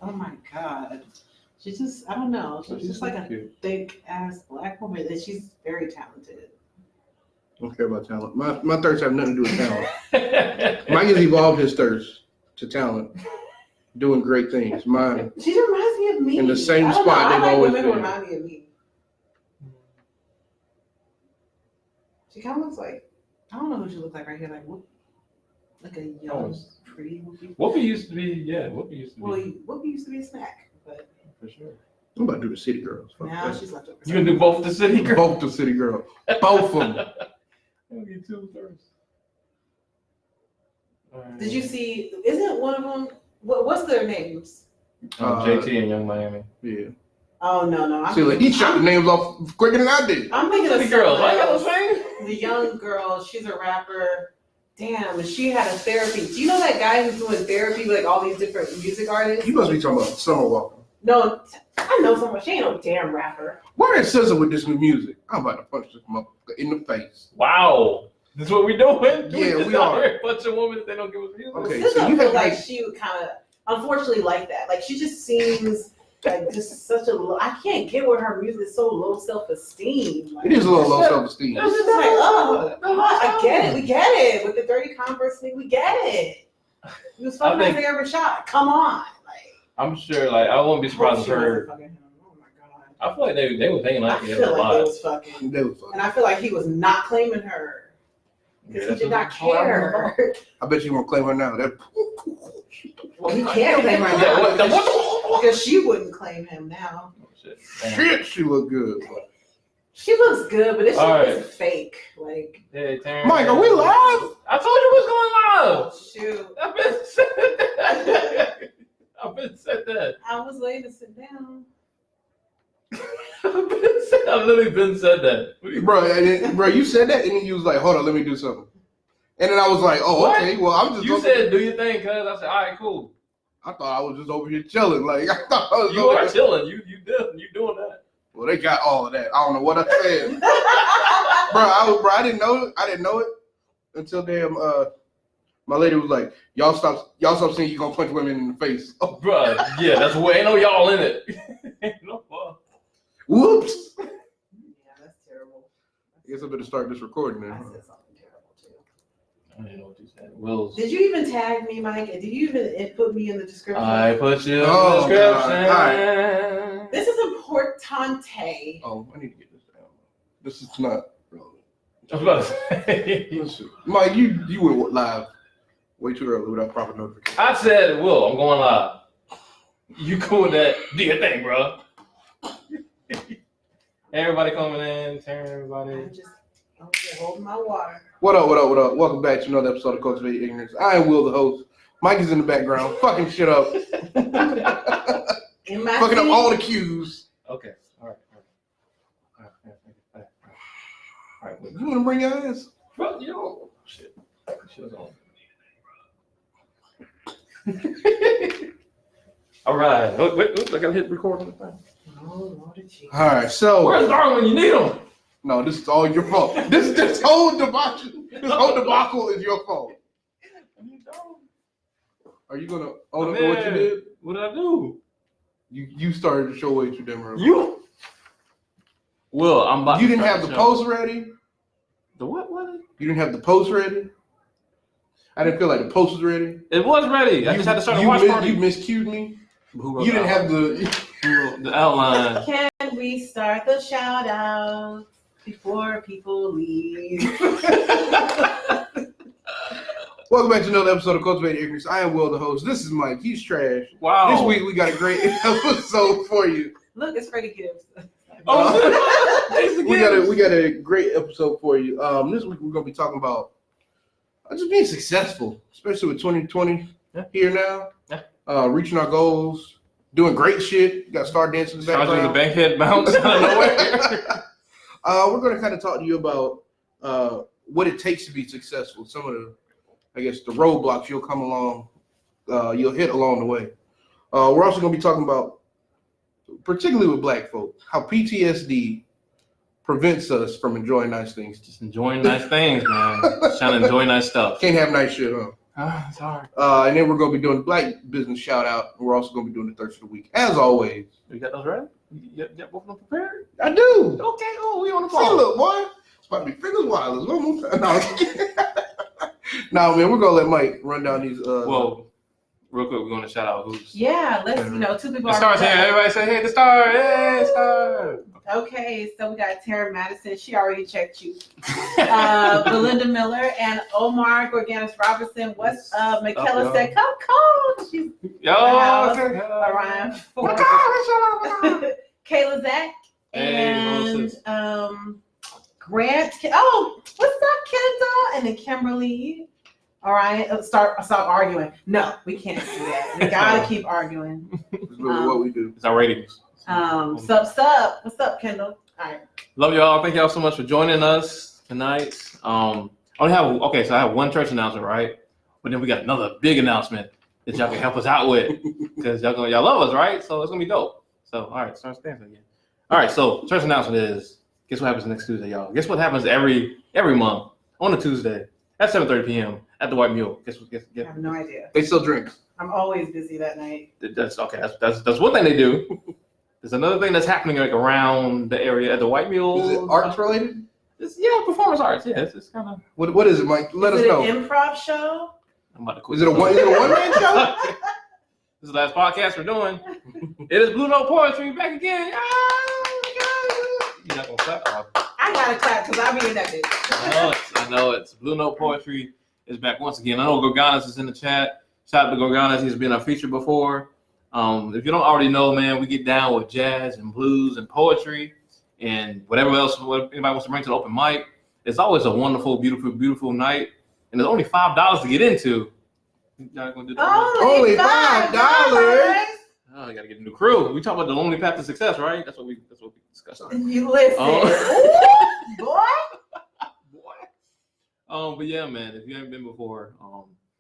Oh my God. She's just, I don't know. She's just like a thick ass black woman that she's very talented. I don't care about talent. My thirst have nothing to do with talent. Mike has evolved his thirst to talent, doing great things. Mine. She reminds me of me. In the same spot they've always been. Women remind me of me. She kind of looks like, I don't know who she looks like right here. Like a young, pretty Whoopi. Whoopi used to be, Whoopi used to be. Well, Whoopi used to be a snack, but. For sure. I'm about to do the city girls. Now she's left over. You gonna do both the city girls? Both the city girls. Both of them. I'm gonna get two first. Did you see? Isn't one of them? What's their names? JT and Young Miami. Yeah. Oh no! See, like, he shot the names off quicker than I did. I'm thinking of the girls. I got the same. The young girl. She's a rapper. Damn, and she had a therapy. Do you know that guy who's doing therapy with like all these different music artists? You must be talking about Summer Walker. No, I know someone. She ain't no damn rapper. Why is SZA with this new music? I'm about to punch this motherfucker in the face. Wow. This is what we doing? Yeah, we are. A bunch of women that don't give us music. Okay, SZA so you feel have like she would kind of, unfortunately, like that. Like she just seems like just such a low. I can't get with her music. It's so low self-esteem. Like, it is a little low self-esteem. It's just like, oh, I get it. We get it. With the dirty Converse thing, we get it. You was fucking Isaiah Rashad. Come on. I'm sure, like, I won't be surprised if her. Oh my God. I feel like they were thinking like I feel like they was fucking. And I feel like he was not claiming her. Because he did not care. I bet you won't claim her now. Well, he can't claim her now. Because she wouldn't claim him now. Shit, she look good. She looks good, but it's just fake. Like, hey, Terrence, Mike, are we live? I told you we was going live. Shoot. I've been saying that. I was waiting to sit down. I've literally been said that. Bro, you said that, and then you was like, hold on, let me do something. And then I was like, oh, what? okay, well, I'm just. You said, do your thing, cuz. I said, all right, cool. I thought I was just over here chilling. Like, I thought I was you are chilling. You doing that. Well, they got all of that. I don't know what I said. I didn't know it. I didn't know it until damn my lady was like, y'all stop saying you gonna punch women in the face. Oh, bro, yeah, that's way ain't no y'all in it. Ain't no fun. Whoops. Yeah, that's terrible. I guess I better start this recording now. I said something terrible too. I didn't know what you said. Will's. Did you even tag me, Mike? Did you even put me in the description? I put you in the description. All right. This is importante. Oh, I need to get this down. This is not relevant. I was about to say. Listen, Mike, you went live way too early without proper notification. I said, Will, I'm going live. You cool with that? Do your thing, bro. Everybody coming in, Taryn, everybody. I'm just holding my water. What up? Welcome back to another episode of Cultivate Ignorance. I am Will, the host. Mike is in the background, fucking shit up. Fucking up all the cues. Okay. All right. You want to bring your ass? Bro, you know, shit. Shit on. All right. Wait, I gotta hit record on the thing. Oh, all right, so. Where's Darwin when you need him? No, this is all your fault. This whole debacle is your fault. Are you gonna own up to what you did? What did I do? You started the show way too damn early. Will, I'm about You to didn't have start the show. post ready? The what? You didn't have the post ready? I didn't feel like the post was ready. It was ready. I just had to start a watch party. You miscued me. You didn't have the outline. Can we start the shout out before people leave? Welcome back to another episode of Cultivate Ignorance. I am Will, the host. This is Mike. He's trash. Wow. This week we got a great episode for you. Look, it's Freddie Gibbs. We got a great episode for you. This week we're gonna be talking about just being successful, especially with 2020 here now. Yeah. Reaching our goals, doing great shit. You got Star Dancing in the background. The bankhead bounce out of nowhere. We're gonna kind of talk to you about what it takes to be successful. Some of the roadblocks you'll come along, you'll hit along the way. We're also gonna be talking about, particularly with Black folk, how PTSD prevents us from enjoying nice things. Just enjoying nice things, man. Just trying to enjoy nice stuff. Can't have nice shit, huh? Sorry. And then we're going to be doing Black Business Shout Out. And we're also going to be doing the Thirst of the Week, as always. You got those ready? You got both of them prepared? I do. Okay, oh, we on the See, ball. look, boy. It's about to be fingers wireless. One more time. No, man, we're going to let Mike run down these. Well, real quick, we're going to shout out who's. Yeah, let's, two people The Star's here. Everybody say, hey, the Star. Hey, Star. Okay, so we got Tara Madison. She already checked you. Belinda Miller and Omar Gorganis Robertson. What's Michaela said, come coach. She's Okay. Orion. Kayla Zach and Grant. Oh, what's up, Kendall? And then Kimberly. All right, stop arguing. No, we can't do that. We gotta keep arguing. This is what we do. It's our ratings. Sup. What's up, Kendall? All right. Love y'all. Thank y'all so much for joining us tonight. So I have one church announcement, right? But then we got another big announcement that y'all can help us out with because y'all love us, right? So it's gonna be dope. So all right, start dancing again. All right, so church announcement is, guess what happens next Tuesday, y'all? Guess what happens every month on a Tuesday at 7:30 p.m. at the White Mule? Guess. I have no idea. They sell drinks. I'm always busy that night. That's okay. That's one thing they do. There's another thing that's happening like around the area at the White Mule. Is it arts related? Performance arts. Yeah, it's kind of. What is it, Mike? Let us know. Is it an improv show? I'm about to quit. Is it a one-man show? This is the last podcast we're doing. It is Blue Note Poetry back again. You're not gonna clap? I gotta clap because I'll be in that bitch. I know it's Blue Note Poetry is back once again. I know Gorganas is in the chat. Shout out to Gorganas. He's been a feature before. If you don't already know, man, we get down with jazz and blues and poetry and whatever else anybody wants to bring to the open mic. It's always a wonderful, beautiful, beautiful night. And there's only $5 to get into. Y'all gonna do that? Only $5. Oh, you gotta get a new crew. We talk about the lonely path to success, right? That's what we discussed. You listen. Boy. But yeah, man, if you haven't been before,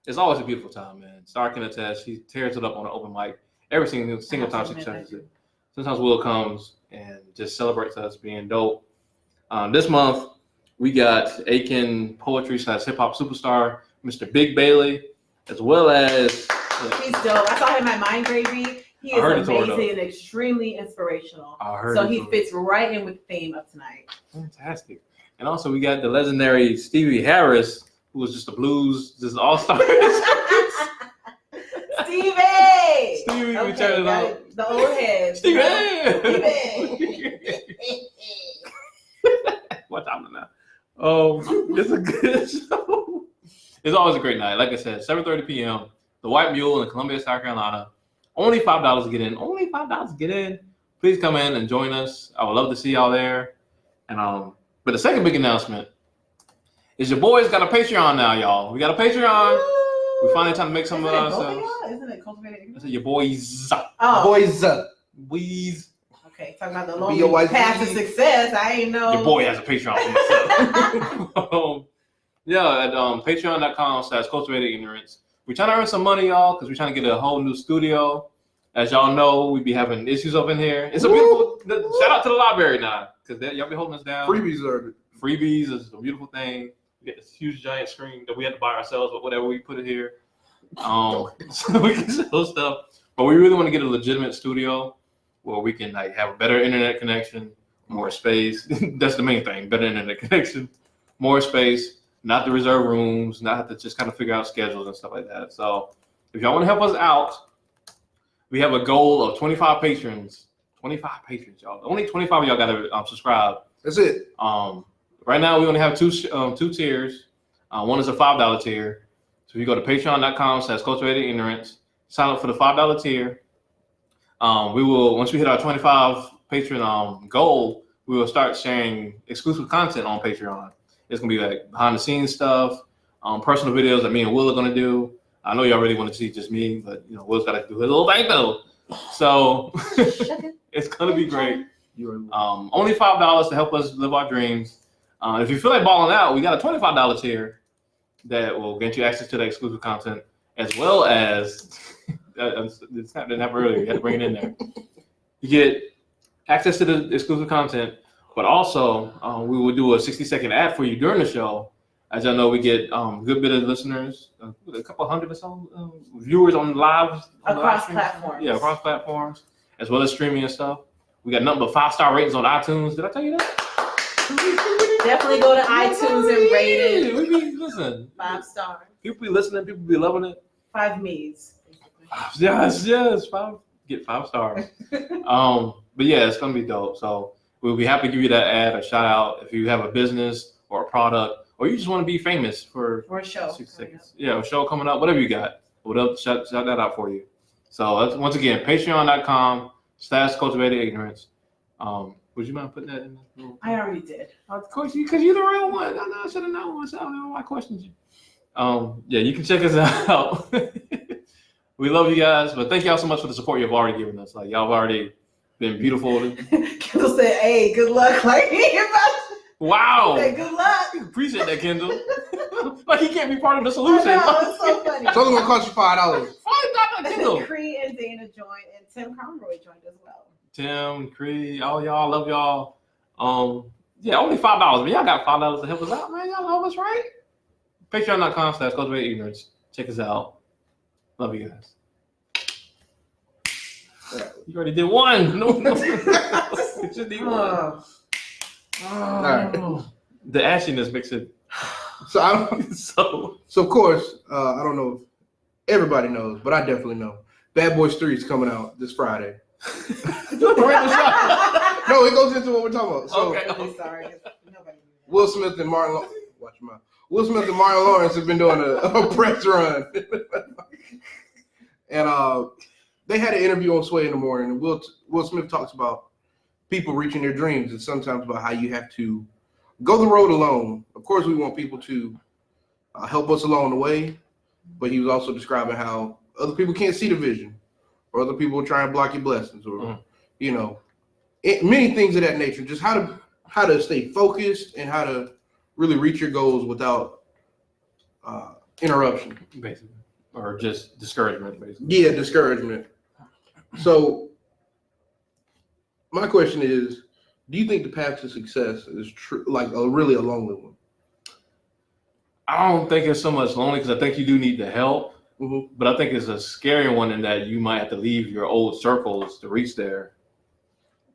it's always a beautiful time, man. Star can attest. She tears it up on the open mic every single time she turns it. Sometimes Will comes and just celebrates us being dope. This month, we got Aiken Poetry / Hip Hop Superstar, Mr. Big Bailey, as well as... He's dope. I saw him at Mind Gravy. He is amazing and extremely inspirational. So he fits right in with the theme of tonight. Fantastic. And also we got the legendary Stevie Harris, who was just a blues, just all-star. Stevie, okay, we turned it up. The old head. Stevie! What's happening now? It's a good show. It's always a great night. Like I said, 7:30 p.m. The White Mule in Columbia, South Carolina. Only $5 to get in. Only $5 to get in. Please come in and join us. I would love to see y'all there. And but the second big announcement is your boys got a Patreon now, y'all. We got a Patreon. We finally trying to make some of ourselves. Isn't it cultivated? I said your boys. Boys. Boys. Okay, talking about the lonely path to success. I ain't know. Your boy has a Patreon for myself. At patreon.com/cultivated-ignorance. We're trying to earn some money, y'all, because we're trying to get a whole new studio. As y'all know, we be having issues up in here. It's a beautiful. Shout out to the library now, because y'all be holding us down. Freebies is a beautiful thing. We get this huge giant screen that we had to buy ourselves, but whatever, we put it here. So we can show stuff. But we really want to get a legitimate studio where we can have a better internet connection, more space. That's the main thing, better internet connection, more space, not the reserve rooms, not have to just kind of figure out schedules and stuff like that. So if y'all want to help us out, we have a goal of 25 patrons. 25 patrons, y'all. Only 25 of y'all got to subscribe. That's it. Right now, we only have two tiers. One is a $5 tier. So if you go to patreon.com/cultivated-ignorance, sign up for the $5 tier. We will, once we hit our 25 patron goal, we will start sharing exclusive content on Patreon. It's gonna be like behind the scenes stuff, personal videos that me and Will are gonna do. I know y'all really want to see just me, but Will's got to do his little thing though. So it's gonna be great. Only $5 to help us live our dreams. If you feel like balling out, we got a $25 tier that will get you access to the exclusive content, as well as it's not didn't happen earlier. You had to bring it in there. You get access to the exclusive content, but also we will do a 60-second ad for you during the show, As y'all know, we get good bit of listeners, a couple hundred or so viewers on live across platforms. Yeah, across platforms, as well as streaming and stuff. We got nothing but 5-star ratings on iTunes. Did I tell you that? Definitely go to iTunes and rate it. We be listen. 5 stars. People be listening. People be loving it. 5 me's. Yes. Get 5 stars. But yeah, it's gonna be dope. So we'll be happy to give you that ad, a shout out if you have a business or a product, or you just want to be famous for a show. 6 seconds. Yeah, a show coming up, whatever you got. We'll shout that out for you. So that's, once again, patreon.com/cultivatedignorance. Would you mind putting that in there? I already did. Of course, because you're the real one. I know I should have known. I don't know why I questioned you. Yeah, you can check us out. We love you guys, but thank y'all so much for the support you've already given us. Like, y'all have already been beautiful. Kendall said, "Hey, good luck." Like, wow. Say, good luck. Appreciate that, Kendall. Like, he can't be part of the solution. I know, it's so funny. It's only gonna cost you $5. $5, Kendall. Cree and Dana joined, and Tim Conroy joined as well. Tim, Cree, all y'all, love y'all. Yeah, only $5. But y'all got $5 to help us out, man. Y'all love us, right? Patreon.com/cultivatedignorance. Check us out. Love you guys. You already did one. No. You just need one. All right. The ashiness makes it. So of course, I don't know if everybody knows, but I definitely know. Bad Boys 3 is coming out this Friday. No, it goes into what we're talking about. So, okay. I'm sorry. Will Smith and Martin Lawrence have been doing a press run. And they had an interview on Sway in the Morning, and Will Smith talks about people reaching their dreams and sometimes about how you have to go the road alone. Of course, we want people to help us along the way, but he was also describing how other people can't see the vision, or other people try and block your blessings, or many things of that nature. Just how to stay focused and how to really reach your goals without interruption, basically, or just discouragement, basically. Yeah, discouragement. So my question is, do you think the path to success is really a lonely one? I don't think it's so much lonely, because I think you do need the help. Mm-hmm. But I think it's a scary one in that you might have to leave your old circles to reach there.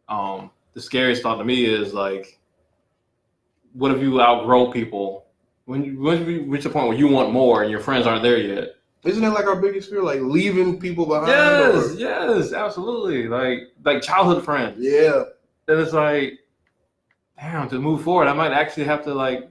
The scariest thought to me is, like, what if you outgrow people? When you reach the point where you want more and your friends aren't there yet? Isn't that like our biggest fear, like leaving people behind? Yes, absolutely. Like childhood friends. Yeah. And it's like, damn, to move forward, I might actually have to,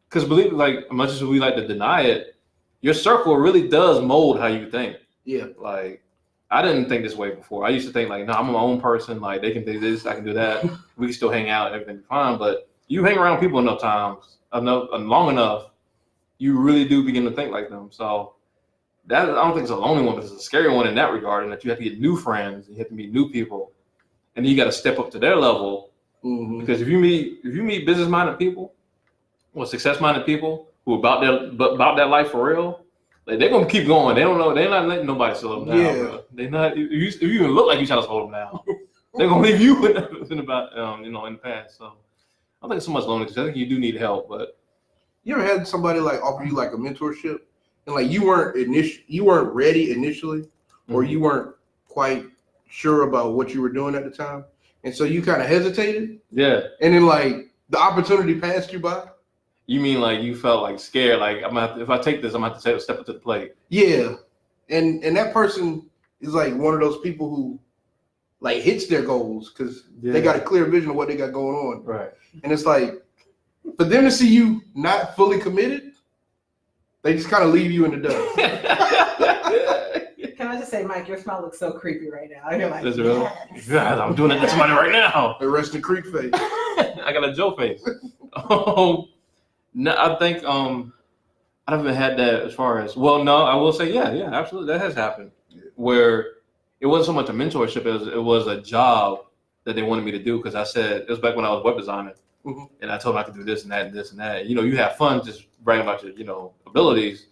because believe it, like, as much as we like to deny it, your circle really does mold how you think. Yeah. Like, I didn't think this way before. I used to think, like, no, I'm my own person. Like, they can do this, I can do that. We can still hang out and everything be fine. But you hang around people enough times, long enough, you really do begin to think like them. So that, I don't think it's a lonely one, but it's a scary one in that regard, and that you have to get new friends, you have to meet new people, and then you got to step up to their level. Mm-hmm. Because if you meet business-minded people or success-minded people who are about that life for real, like, they're gonna keep going. They don't know. They're not letting nobody slow them down. Yeah. Bro. They're not. If you even look like you trying to slow them down, they're gonna leave you in the past. So I don't think it's so much loneliness. I think you do need help. But you ever had somebody offer you a mentorship, and you weren't ready initially, or you weren't quite sure about what you were doing at the time, and so you kind of hesitated? Yeah. And then the opportunity passed you by. You mean you felt scared? If I take this, I'm gonna have to step up to the plate. Yeah, and that person is one of those people who hits their goals because they got a clear vision of what they got going on. Right. And it's for them to see you not fully committed, they just kind of leave you in the dust. Can I just say, Mike, your smile looks so creepy right now. You're like, is it really? God, I'm doing it to somebody right now. The rest of creep face. I got a Joe face. No, I think I haven't had that as far as, well, no, I will say, yeah, absolutely. That has happened where it wasn't so much a mentorship, it was a job that they wanted me to do. Because I said, it was back when I was web designer, and I told them I could do this and that and this and that. You have fun just bragging about your, abilities.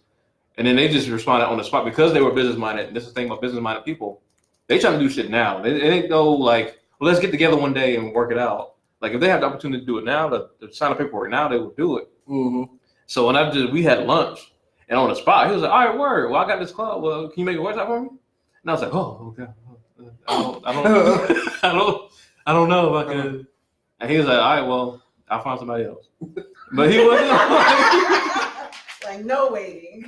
And then they just responded on the spot because they were business-minded. And this is the thing about business-minded people. They trying to do shit now. They ain't go well, let's get together one day and work it out. If they have the opportunity to do it now, to sign the paperwork now, they will do it. Mm-hmm. So when we had lunch, and on the spot, he was like, "All right, word. Well, I got this club. Well, can you make a website for me?" And I was like, "Oh, okay. I don't know if I can." And he was like, "All right, well, I'll find somebody else." But he wasn't like no waiting.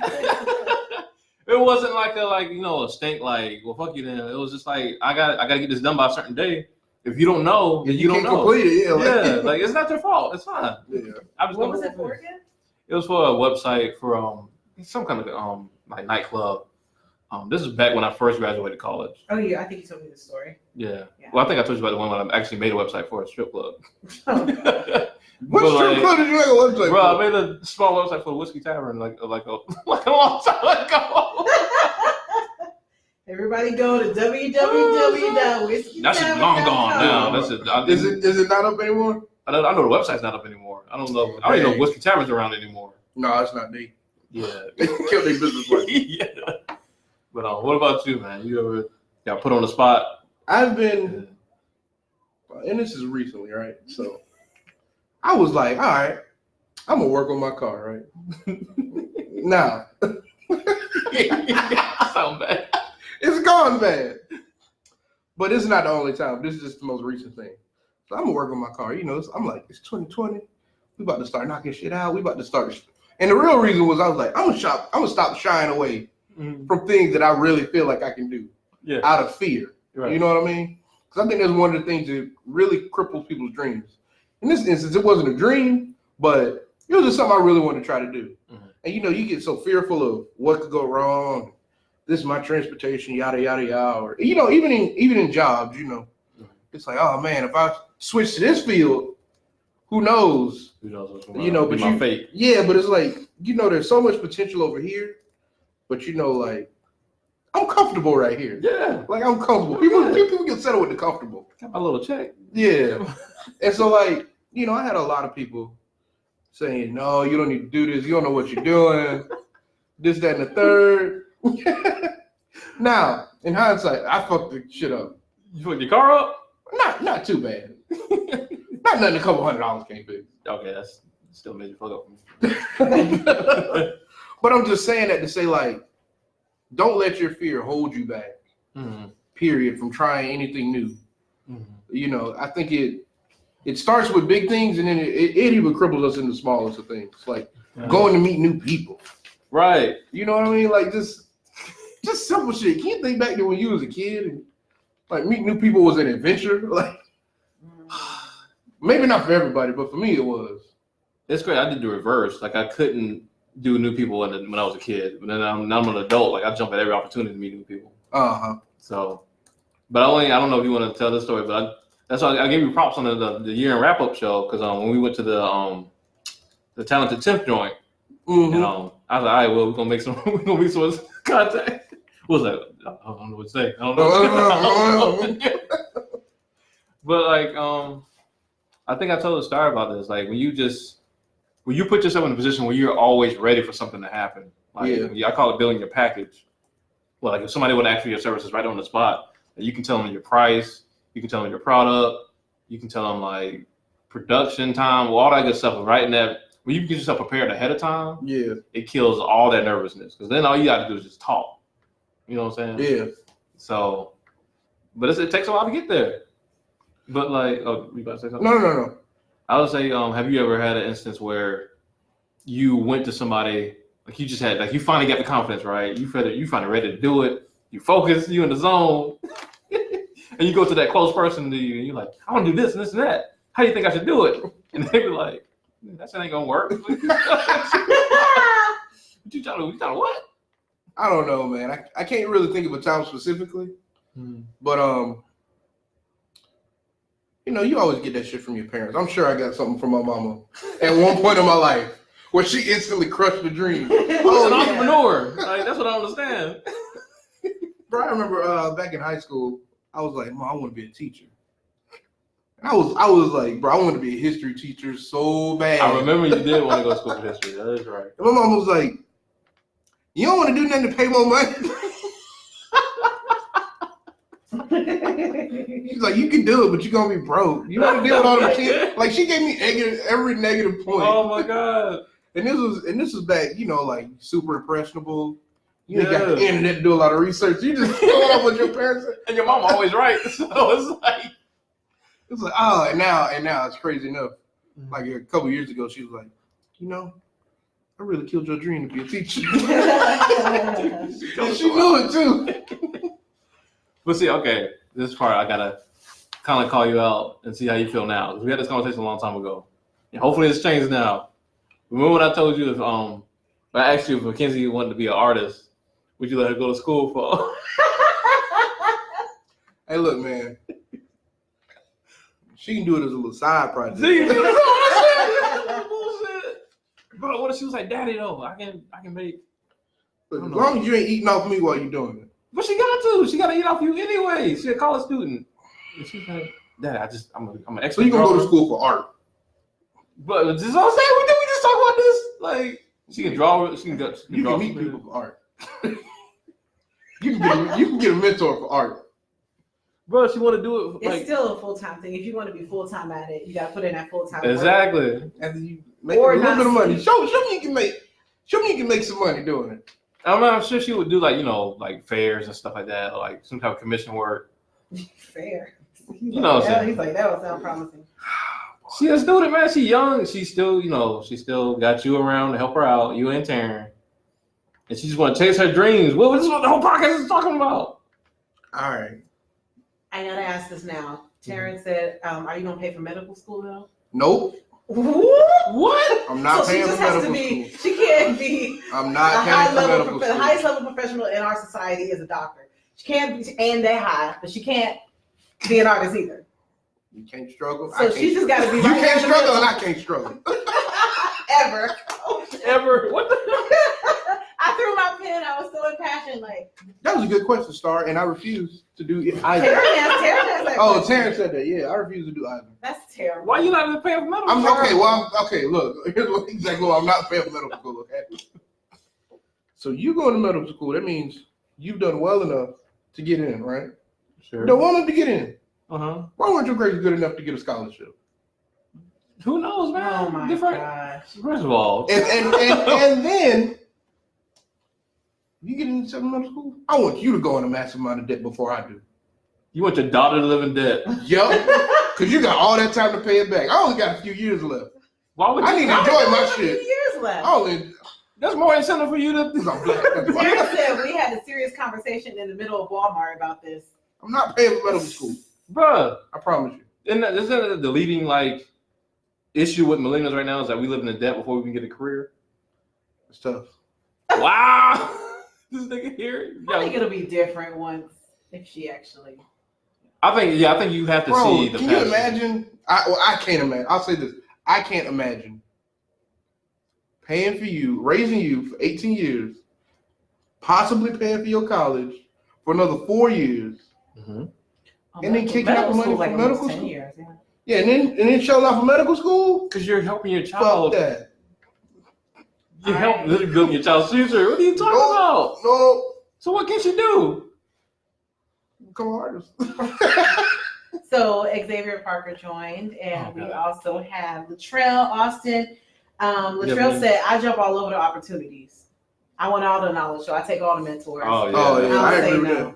It wasn't like a stink like, well, fuck you then. It was just like I gotta get this done by a certain day. If you don't know, then you don't know. Complete it, like it's not your fault. It's fine. Yeah. What was it for again? It was for a website for some kind of like nightclub. This is back when I first graduated college. Oh yeah, I think you told me the story. Yeah. Well, I think I told you about the one when I actually made a website for a strip club. Oh. What strip club did you make a website bro, for? I made a small website for a whiskey tavern like a long time ago. Everybody go to www.whiskeytavern.com. That shit's long gone now. Is it not up anymore? I know the website's not up anymore. I don't know. I don't even know if Whiskey Tavern's around anymore. No, it's not me. Yeah. They killed their business plan. Yeah. But what about you, man? You ever got put on the spot? I've been, and this is recently, right? So I was like, all right, I'm gonna work on my car, right? Now, Sound bad. it's gone bad, but it's not the only time. This is just the most recent thing. So I'm gonna work on my car. You know, I'm like, it's 2020. We about to start knocking shit out. We about to start. And the real reason was I was like, I'm gonna stop shying away from things that I really feel like I can do out of fear. Right. You know what I mean? Because I think that's one of the things that really cripples people's dreams. In this instance, it wasn't a dream, but it was just something I really wanted to try to do. And you know, you get so fearful of what could go wrong. This is my transportation, yada yada yada. Or you know, even in jobs, you know, it's like, oh man, if I switch to this field, who knows? Who knows what's you know, but my fate. Yeah, but it's like, you know, there's so much potential over here, but you know, like, I'm comfortable right here. Yeah, like I'm comfortable. People get settled with the comfortable. Got my little check. Yeah, and so like, you know, I had a lot of people saying, no, you don't need to do this. You don't know what you're doing. This, that, and the third. Now, in hindsight, I fucked the shit up. You fucked your car up? Not too bad. Not nothing a couple $100 can't fix. Okay, that's still made you fuck up for me. But I'm just saying that to say, like, don't let your fear hold you back. Period. From trying anything new. You know, I think it starts with big things, and then it even cripples us in the smallest of things, like going to meet new people. Right. You know what I mean? Like just simple shit. Can't think back to when you was a kid and like meet new people was an adventure. Like maybe not for everybody, but for me it was. It's great. I did the reverse. Like I couldn't do new people when I was a kid, but then I'm an adult. Like I jump at every opportunity to meet new people. So, but I don't know if you want to tell this story, but that's why I gave you props on the year-end wrap-up show because when we went to the Talented 10th joint, and I was like, all right, well, we're gonna make some contact. What was that? I don't know what to say. I don't know. But like, I think I told a story about this. Like when you put yourself in a position where you're always ready for something to happen. Like I call it building your package. Well, like if somebody would ask for your services right on the spot, you can tell them your price, you can tell them your product, you can tell them like production time, all that good stuff. Right in that, when you get yourself prepared ahead of time, it kills all that nervousness. Because then all you got to do is just talk. You know what I'm saying? Yeah. So, but it takes a while to get there. But like, oh, you about to say something? No. I would say, have you ever had an instance where you went to somebody, like you just had, like you finally got the confidence, right? You finally ready to do it. You focus, you in the zone, and you go to that close person to you, and you're like, I want to do this and this and that. How do you think I should do it? And they be like, that shit ain't gonna work. What you trying to what? I don't know, man. I can't really think of a time specifically, but you know, you always get that shit from your parents. I'm sure I got something from my mama at one point in my life where she instantly crushed the dream. Who's an entrepreneur? Like, that's what I understand. Bro, I remember back in high school, I was like, Mom, I want to be a teacher. And I was like, bro, I want to be a history teacher so bad. I remember you did want to go to school for history. That is right. And my mom was like, you don't want to do nothing to pay more money? She's like, you can do it, but you're going to be broke. You want to deal with all the kids? Like, she gave me every negative point. Oh, my God. And this was back, like super impressionable. You ain't got the internet to do a lot of research. You just going up with your parents, and your mom always right. So it's like and now it's crazy enough. Like a couple years ago, she was like, I really killed your dream to be a teacher. And she knew it too. But see, okay, this part I gotta kind of call you out and see how you feel now. Because we had this conversation a long time ago, and hopefully it's changed now. Remember what I told you? If I asked you if Mackenzie wanted to be an artist, would you let her go to school for? Hey, look, man. She can do it as a little side project. Bro, what if she was like, Daddy, though? I can make. Look, as long as you ain't eating off me while you're doing it. But she got to. She got to eat off you anyway. She's a college student. And she's like, Daddy, I'm an expert. So you gonna go to school for art? But this is what I'm saying. We just talk about this. Like, she can draw. She can You draw can meet people for art. You can get a mentor for art. Bro, she want to do it. It's still a full-time thing. If you want to be full-time at it, you got to put in that full-time exactly. work. After you make a little bit of money, show me you can make. Show me you can make some money doing it. I'm sure she would do like fairs and stuff like that, or like some type of commission work. Fair. You know what I'm saying? He's like, that would sound promising. She a student, man. She young. She still, she still got you around to help her out, you and Taryn. And she just want to chase her dreams. Well, this is what the whole podcast is talking about. All right. I gotta ask this now. Taryn said, "Are you gonna pay for medical school though?" Nope. What? I'm not paying for medical school. She can't be. I'm not paying for medical school. The highest level professional in our society is a doctor. She can't be and that high, but she can't be an artist either. You can't struggle. So she just got to be. You can't struggle, and I can't struggle. Ever. What the? I threw my pen. I was so impassioned. Like that was a good question, Star, and I refuse to do either. Taryn has that. Oh, Taryn said that. Yeah, I refuse to do either. That's terrible. Why you not even paying for medical? Okay. Look, here's what exactly. I'm not paying for medical school. Okay. So you go to medical school. That means you've done well enough to get in, right? Sure. You've done well enough to get in. Why weren't your grades good enough to get a scholarship? Who knows, man? Oh my gosh. First of all, and then you get into medical school. I want you to go in a massive amount of debt before I do. You want your daughter to live in debt? Yup. Because you got all that time to pay it back. I only got a few years left. Why would I need to enjoy my shit. Years left. That's more incentive for you to. Taryn said we had a serious conversation in the middle of Walmart about this. I'm not paying for medical school, bruh. I promise you. Isn't that the leading issue with millennials right now is that we live in the debt before we can get a career? It's tough. Wow. This nigga here. I think it'll be different once if she actually. I think you have to see the. Can you imagine? I can't imagine. I'll say this: I can't imagine paying for you, raising you for 18 years, possibly paying for your college for another 4 years, and then kicking out the money for medical school. Years, yeah. Yeah, and then shelling out for medical school because you're helping your child. Fuck that. You help literally building your child's future. What are you talking about? No. So what can she do? Become an artist. So Xavier Parker joined, and we also have Latrell Austin. Latrell said, "I jump all over the opportunities. I want all the knowledge, so I take all the mentors." Oh yeah, I agree with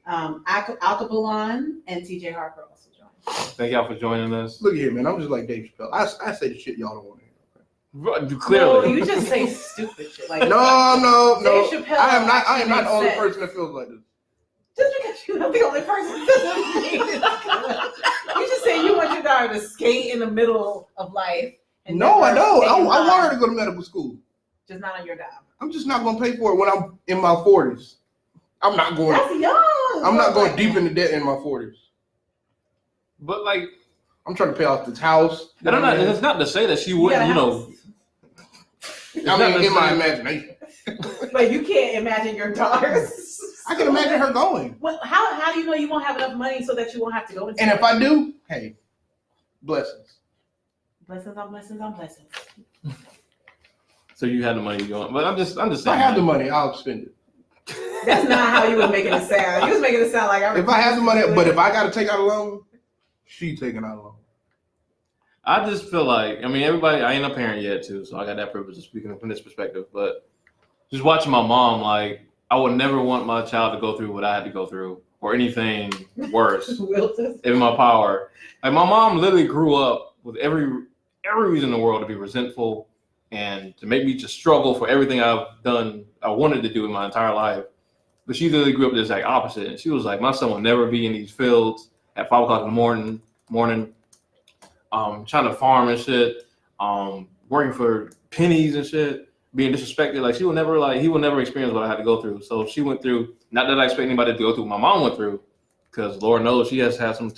that. Alcabalon and TJ Harper also joined. Thank y'all for joining us. Look here, man. I'm just like Dave Chappelle. I say the shit y'all don't want to hear. Clearly, no, you just say stupid shit. Like no. Dave Chappelle I am not the only person that feels like this. Just because you're not the only person doesn't mean you just say you want your daughter to skate in the middle of life. And no, I don't. I want her to go to medical school. Just not on your dime. I'm just not going to pay for it when I'm in my 40s. I'm not going. That's young. I'm not going deep into debt in my 40s. But I'm trying to pay off this house. I don't know. It's not to say that she wouldn't, I mean, in my imagination. But you can't imagine your daughters. I can imagine her going. Well, how do you know you won't have enough money so that you won't have to go into And if I do, hey, blessings. Blessings on blessings on blessings. So you had the money going, but I'm just saying. If I have the money, I'll spend it. That's not how you was making it sound. You was making it sound like if I have the money, but if I got to take out a loan, she taking out a loan. I just feel like, I mean, everybody, I ain't a parent yet too, so I got that privilege of speaking from this perspective. But just watching my mom, like, I would never want my child to go through what I had to go through or anything worse in my power. Like, my mom literally grew up with every reason in the world to be resentful and to make me just struggle for everything I've done, I wanted to do in my entire life. But she literally grew up the exact opposite. And she was like, my son will never be in these fields at 5 o'clock in the morning, trying to farm and shit, working for pennies and shit, being disrespected. Like, he will never experience what I had to go through. So she went through, not that I expect anybody to go through what my mom went through, because Lord knows she has had some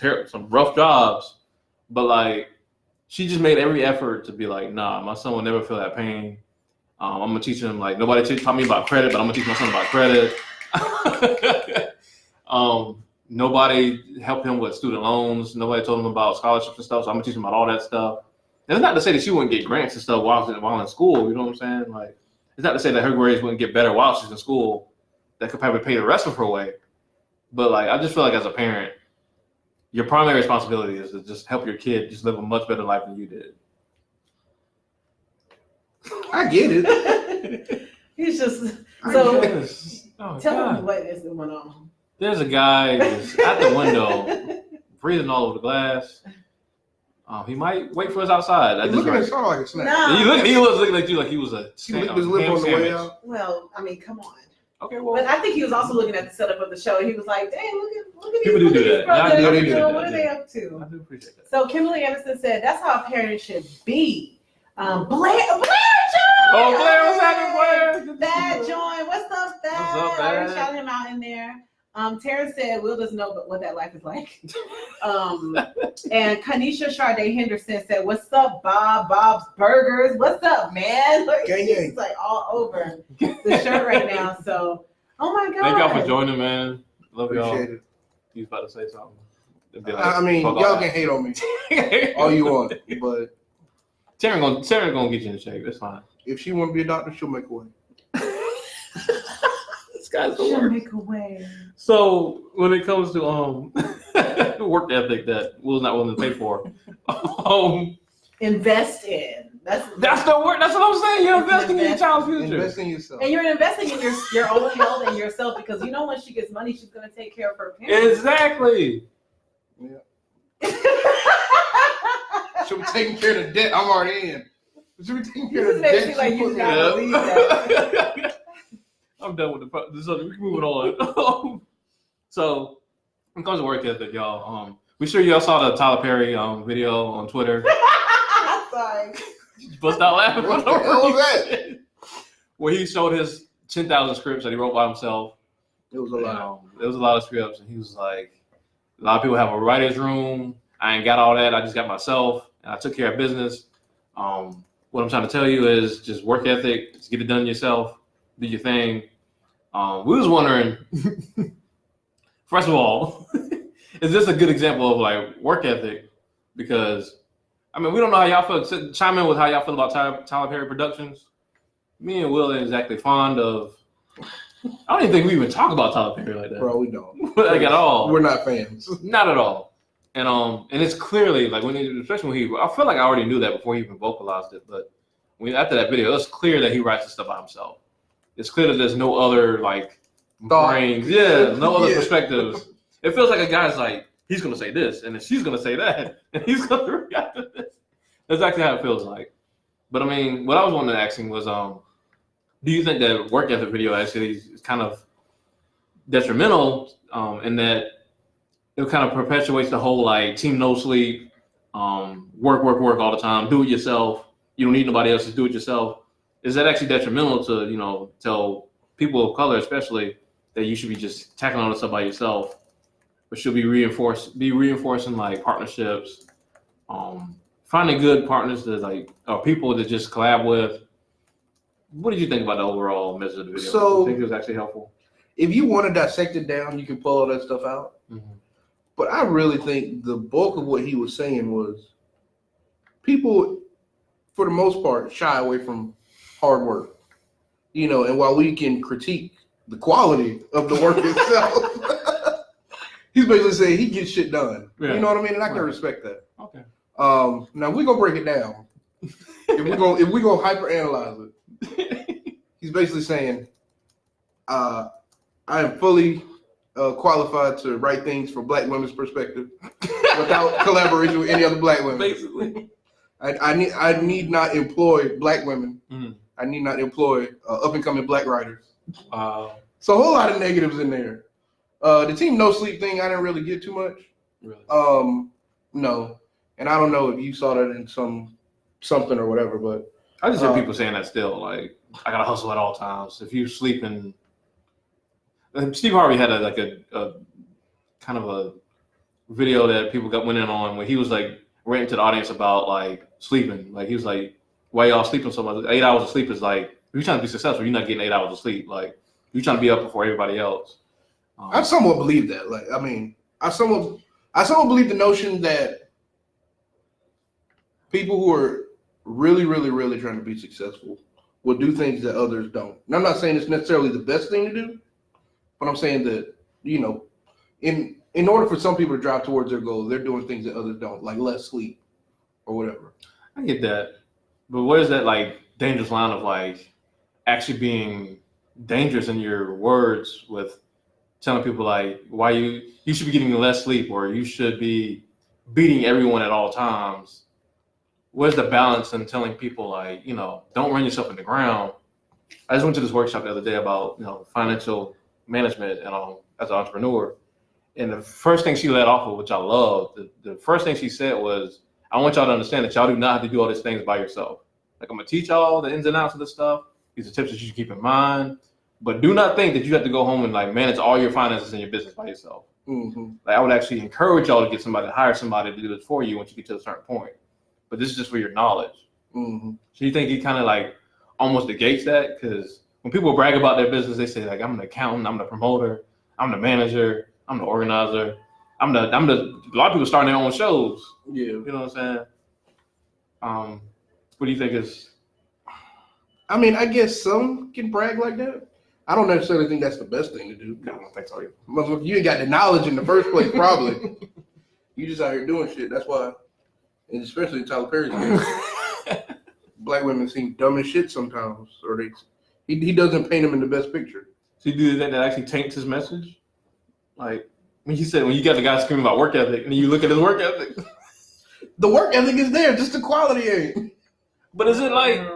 rough jobs, but like, she just made every effort to be like, nah, my son will never feel that pain. I'm gonna teach him, like, nobody taught me about credit, but I'm gonna teach my son about credit. Nobody helped him with student loans. Nobody told him about scholarships and stuff. So I'm gonna teach him about all that stuff. And it's not to say that she wouldn't get grants and stuff while in school. You know what I'm saying? Like, it's not to say that her grades wouldn't get better while she's in school. That could probably pay the rest of her way. But like, I just feel like as a parent, your primary responsibility is to just help your kid just live a much better life than you did. I get it. He's just Oh, tell God. him what is going on. There's a guy just at the window, breathing all over the glass. He might wait for us outside. He's looking at Saw like a snack. No. He was looking at you like he was a He licked his lip on the way out. Well, I mean, come on. Okay, well. But I think he was also looking at the setup of the show. He was like, "Dang, look at People these, do look at that. these brothers. Yeah, they do that. What are they up to?" I do appreciate that. So Kimberly Anderson said, "That's how a parent should be." Blair Joy. Oh, Blair, what's happening, Blair? Bad Joy, what's up, Bad? What's up, I already Bad? shouted him out in there. Terrence said, "Will doesn't know what that life is like." And Kanisha Sade Henderson said, "What's up, Bob? Bob's Burgers. What's up, man?" Look, Gang, she's gang. like all over the shirt right now. So, oh my God. Thank y'all for joining, man. Love y'all. Appreciate it. You was about to say something. It'd be I mean, fuck all y'all that. can hate on me all you want, but Taryn gonna get you in shape. It's fine. if she want to be a doctor, she'll make a way. This guy's the She'll worst. make a way. So when it comes to work ethic that Will's not willing to pay for, Invest in. that's the word. That's what I'm saying. You're investing in your child's future. Invest in yourself. And you're investing in your own health and yourself, because you know when she gets money, she's gonna take care of her parents. Exactly. She'll be taking care of the debt I'm already in. She'll be taking care You of the just debt make it seem like she you put me gotta in. believe that. I'm done with the subject. We moving on. So when it comes to work ethic, y'all, we sure y'all saw the Tyler Perry video on Twitter. Sorry. Bust out laughing. What the hell was that? Where he showed his 10,000 scripts that he wrote by himself. It was a lot. There was a lot of scripts, and he was like, a lot of people have a writer's room. I ain't got all that. I just got myself, and I took care of business. What I'm trying to tell you is just work ethic. Just get it done yourself. Do your thing. We was wondering, first of all, is this a good example of like work ethic? Because I mean, we don't know how y'all feel. So chime in with how y'all feel about Tyler Perry Productions. Me and Will ain't exactly fond of. I don't even think we even talk about Tyler Perry like that, Bro, we don't. like at all. We're not fans. Not at all. And it's clearly like especially when I feel like I already knew that before he even vocalized it. But after that video, it's clear that he writes the stuff by himself. It's clear that there's no other like Thought. brains, no other Yeah. perspectives. It feels like a guy's like he's gonna say this, and then she's gonna say that, and he's gonna react to this. That's exactly how it feels like. But I mean, what I was wanting to ask him was, do you think that work ethic video actually is kind of detrimental in that it kind of perpetuates the whole like team no sleep, work all the time, do it yourself. You don't need nobody else to do it yourself. Is that actually detrimental to tell people of color especially that you should be just tackling all this stuff by yourself, but should be reinforcing like partnerships, finding good partners that like or people to just collab with. What did you think about the overall message of the video? So- Do you think it was actually helpful? If you want to dissect it down, you can pull all that stuff out. Mm-hmm. But I really think the bulk of what he was saying was people, for the most part, shy away from hard work. And while we can critique the quality of the work itself, he's basically saying he gets shit done. Yeah. You know what I mean? And I can Right. respect that. Okay. Now we're gonna break it down. If we're gonna hyper-analyze it, he's basically saying, I am fully qualified to write things from Black women's perspective without collaboration with any other Black women. Basically. I need not employ Black women. Mm. I need not employ up-and-coming Black writers. Wow. So a whole lot of negatives in there. The team no sleep thing, I didn't really get too much. Really? No. And I don't know if you saw that in something or whatever, but I just hear people saying that still. Like, I gotta hustle at all times. If you're sleeping, Steve Harvey had a kind of a video that people went in on where he was like ranting to the audience about like sleeping. Like he was like, "Why y'all sleeping so much? 8 hours of sleep is like, if you're trying to be successful, you're not getting 8 hours of sleep. Like you're trying to be up before everybody else." I somewhat believe that. Like, I mean, I somewhat believe the notion that people who are really, really, really trying to be successful will do things that others don't. And I'm not saying it's necessarily the best thing to do, but I'm saying that, you know, in order for some people to drive towards their goal, they're doing things that others don't, like less sleep or whatever. I get that, but where's that like dangerous line of like actually being dangerous in your words with telling people like why you should be getting less sleep or you should be beating everyone at all times? Where's the balance in telling people like, you know, don't run yourself in the ground? I just went to this workshop the other day about, you know, financial management and as an entrepreneur. And the first thing she led off with, which I love, the first thing she said was, I want y'all to understand that y'all do not have to do all these things by yourself. Like, I'm gonna teach y'all the ins and outs of this stuff. These are tips that you should keep in mind. But do not think that you have to go home and like manage all your finances in your business by yourself. Mm-hmm. Like, I would actually encourage y'all to get somebody, to hire somebody to do this for you once you get to a certain point. But this is just for your knowledge. Mm-hmm. So you think he kind of like almost negates that? Because when people brag about their business, they say like, I'm the accountant, I'm the promoter, I'm the manager, I'm the organizer, I'm the. A lot of people starting their own shows. Yeah. You know what I'm saying? What do you think is? I mean, I guess some can brag like that. I don't necessarily think that's the best thing to do. I don't think so either. Motherfucker, you ain't got the knowledge in the first place, probably. You just out here doing shit. That's why, and especially in Tyler Perry's case, Black women seem dumb as shit sometimes, or he doesn't paint them in the best picture. So you do that actually taints his message? Like, when he said, when you got the guy screaming about work ethic, and then you look at his work ethic. The work ethic is there, just the quality ain't. But is it like,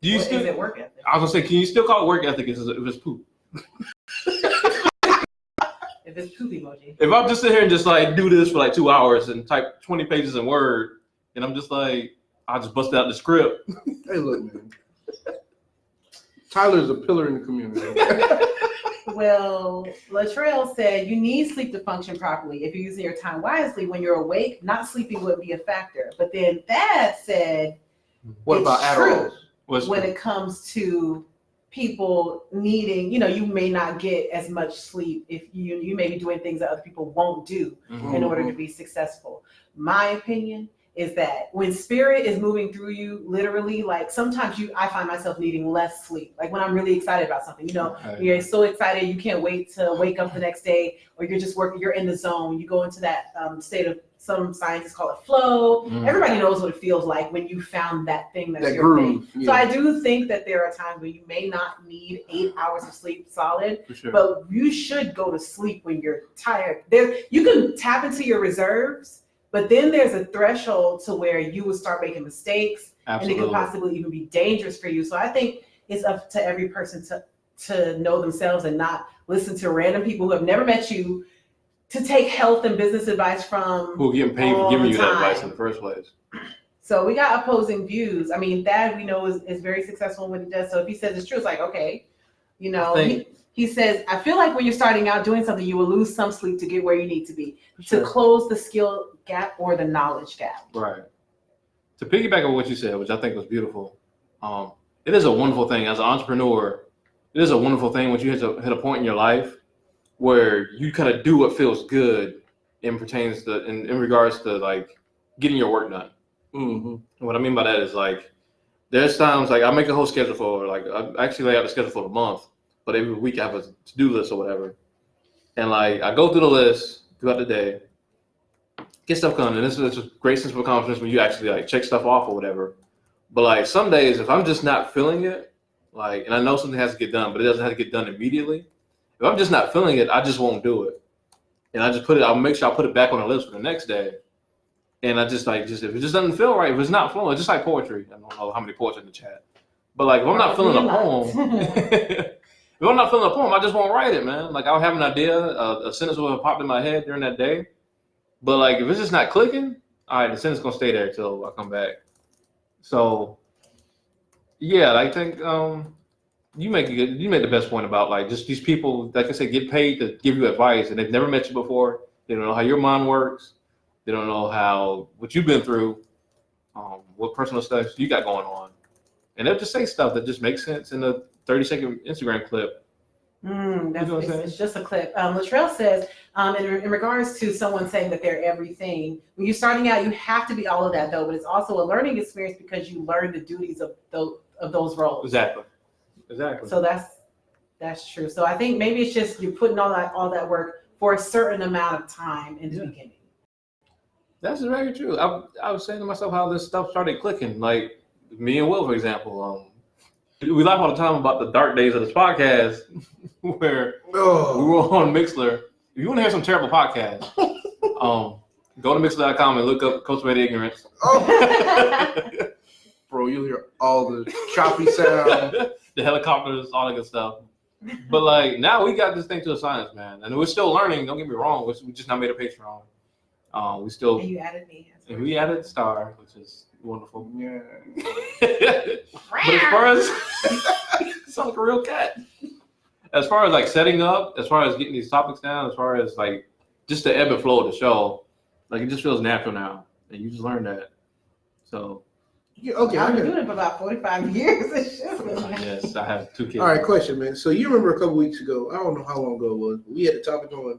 do you still? Is it work ethic? I was gonna say, can you still call it work ethic if it's poop? If it's poop emoji. If I'm just sit here and just like do this for like 2 hours and type 20 pages in Word, and I'm just like, I'll just bust out the script. Hey, look, man. Tyler's a pillar in the community. Well, Latrell said you need sleep to function properly. If you're using your time wisely, when you're awake, not sleeping wouldn't be a factor. But then Thad said, What it's about Adderall? when it comes to people needing, you know, you may not get as much sleep if you may be doing things that other people won't do in order to be successful. My opinion is that when spirit is moving through you, literally, like sometimes I find myself needing less sleep. Like when I'm really excited about something, you know, you're so excited, you can't wait to wake up the next day, or you're just working, you're in the zone, you go into that state of, some scientists call it flow. Everybody knows what it feels like when you found that thing that's your groove, thing. yeah. So I do think that there are times where you may not need 8 hours of sleep solid, For sure. but you should go to sleep when you're tired. You can tap into your reserves, but then there's a threshold to where you will start making mistakes. Absolutely. And it could possibly even be dangerous for you. So I think it's up to every person to know themselves and not listen to random people who have never met you, to take health and business advice from. Who are getting paid for all giving the you that time. advice in the first place? So we got opposing views. I mean, Thad, we know is very successful in what he does. So if he says it's true, it's like, okay, you know, he says, I feel like when you're starting out doing something, you will lose some sleep to get where you need to be, to close the skill gap or the knowledge gap. Right. To piggyback on what you said, which I think was beautiful, it is a wonderful thing as an entrepreneur. It is a wonderful thing when you hit a point in your life where you kind of do what feels good in regards to like getting your work done. And what I mean by that is like, there's times like I make a whole schedule for like, I actually lay out the schedule for the month, but every week I have a to-do list or whatever. And like, I go through the list throughout the day, get stuff done, and this is a great sense of accomplishment when you actually like check stuff off or whatever. But like some days, if I'm just not feeling it, like, and I know something has to get done, but it doesn't have to get done immediately. If I'm just not feeling it, I just won't do it, and I just put it. I'll make sure I put it back on the list for the next day. And I just if it just doesn't feel right, if it's not flowing, it's just like poetry. I don't know how many poets in the chat, but like if I'm not feeling a poem, if I'm not feeling a poem, I just won't write it, man. Like I'll have an idea, a sentence will have popped in my head during that day, but like if it's just not clicking, all right, the sentence gonna stay there till I come back. So yeah, I think you make the best point about like just these people, like I said, get paid to give you advice, and they've never met you before. They don't know how your mind works. They don't know what you've been through, what personal stuff you got going on. And they'll just say stuff that just makes sense in a 30-second Instagram clip. It's just a clip. Latrell says, in regards to someone saying that they're everything, when you're starting out, you have to be all of that, though. But it's also a learning experience because you learn the duties of those roles. Exactly. So that's true. So I think maybe it's just you're putting all that work for a certain amount of time in the beginning. That's very true. I was saying to myself how this stuff started clicking. Like me and Will, for example, we laugh all the time about the dark days of this podcast where we were on Mixler. If you want to hear some terrible podcasts, go to Mixler.com and look up Cultivated Ignorance. Bro, you'll hear all the choppy sound. The helicopters, all that good stuff. But like now we got this thing to a science, man. And we're still learning, don't get me wrong. We just now made a Patreon. We still. And you added me. And we added Star, which is wonderful. Yeah. But as far as you sound like a real cat. As far as like setting up, as far as getting these topics down, as far as like just the ebb and flow of the show, like it just feels natural now, and you just learn that. So. Yeah, okay. I've been doing it for about 45 years. Yes, I have 2 kids. All right, question, man. So you remember a couple weeks ago? I don't know how long ago it was. We had a topic on.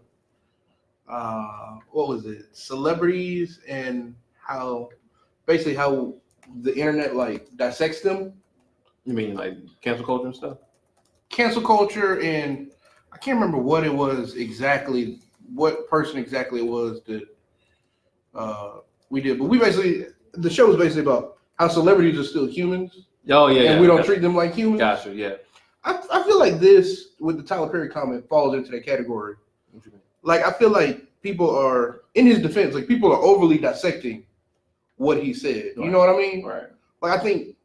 What was it? Celebrities and how the internet like dissects them. You mean like cancel culture and stuff? Cancel culture, and I can't remember what it was exactly, what person exactly it was that we did, but the show was basically about how celebrities are still humans. Oh yeah, and we don't treat them like humans. Gotcha, yeah. I feel like this with the Tyler Perry comment falls into that category. Like I feel like people are, in his defense, like people are overly dissecting what he said. You know what I mean? Right. Like I think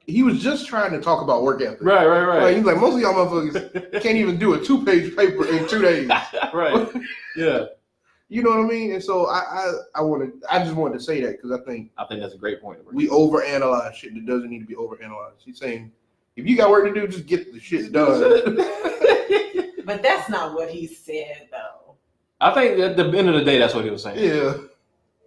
he was just trying to talk about work ethic. Right. Like, he's like, most of y'all motherfuckers can't even do a 2-page paper in 2 days. Right. Yeah. You know what I mean? And so I just wanted to say that because I think that's a great point. We overanalyze shit that doesn't need to be overanalyzed. He's saying if you got work to do, just get the shit done. But that's not what he said, though. I think at the end of the day, that's what he was saying. Yeah.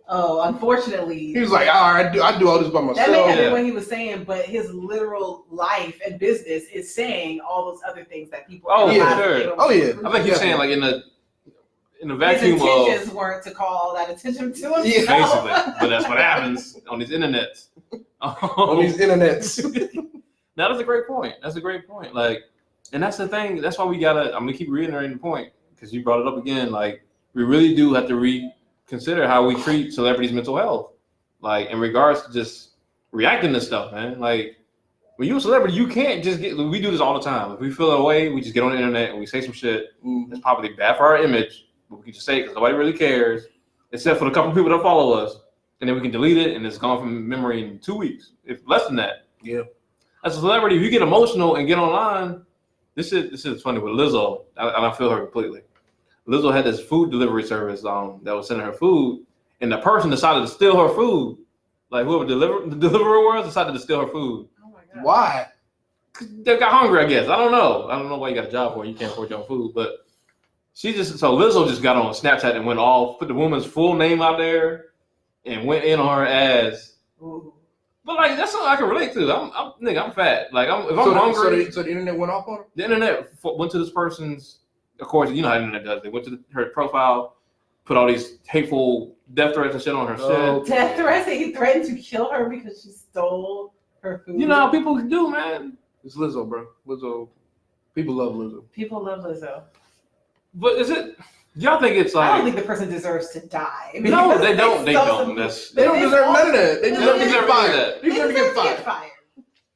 Oh, unfortunately. He was like, all right, I do all this by myself. That may have been what he was saying, but his literal life and business is saying all those other things that people. Oh, yeah, sure. Oh, yeah. I think he's saying like in the vacuum his intentions weren't to call all that attention to himself. Yeah, basically. But that's what happens on these internets. On these internets. Now, that's a great point. That's a great point. Like, and that's the thing. That's why I'm going to keep reiterating the point because you brought it up again. Like, we really do have to reconsider how we treat celebrities' mental health. Like, in regards to just reacting to stuff, man. Like, when you're a celebrity, you can't just we do this all the time. If we feel a way, we just get on the internet and we say some shit that's probably bad for our image. But we can just say it because nobody really cares, except for the couple people that follow us. And then we can delete it and it's gone from memory in 2 weeks, if less than that. Yeah. As a celebrity, if you get emotional and get online, this is funny with Lizzo, and I feel her completely. Lizzo had this food delivery service that was sending her food, and the person decided to steal her food. Like whoever the deliverer was decided to steal her food. Oh my God. Why? They got hungry, I guess. I don't know why you got a job for it. You can't afford your own food, but so Lizzo just got on Snapchat and put the woman's full name out there and went in on her ass. Ooh. But like that's something I can relate to. I'm fat. Like if I'm hungry. So the internet went off on her? The internet went to this person's. Of course, you know how the internet does. They went to her profile, put all these hateful death threats and shit on her shit. Death threats? He threatened to kill her because she stole her food. You know how people do, man. It's Lizzo, bro. Lizzo. People love Lizzo. People love Lizzo. But is it? Y'all think it's I don't like? think the person deserves to die. No, they don't. They So don't. some- That's They don't deserve none of that. They They deserve don't to deserve get any of fired. that. They deserve to get fired. fired.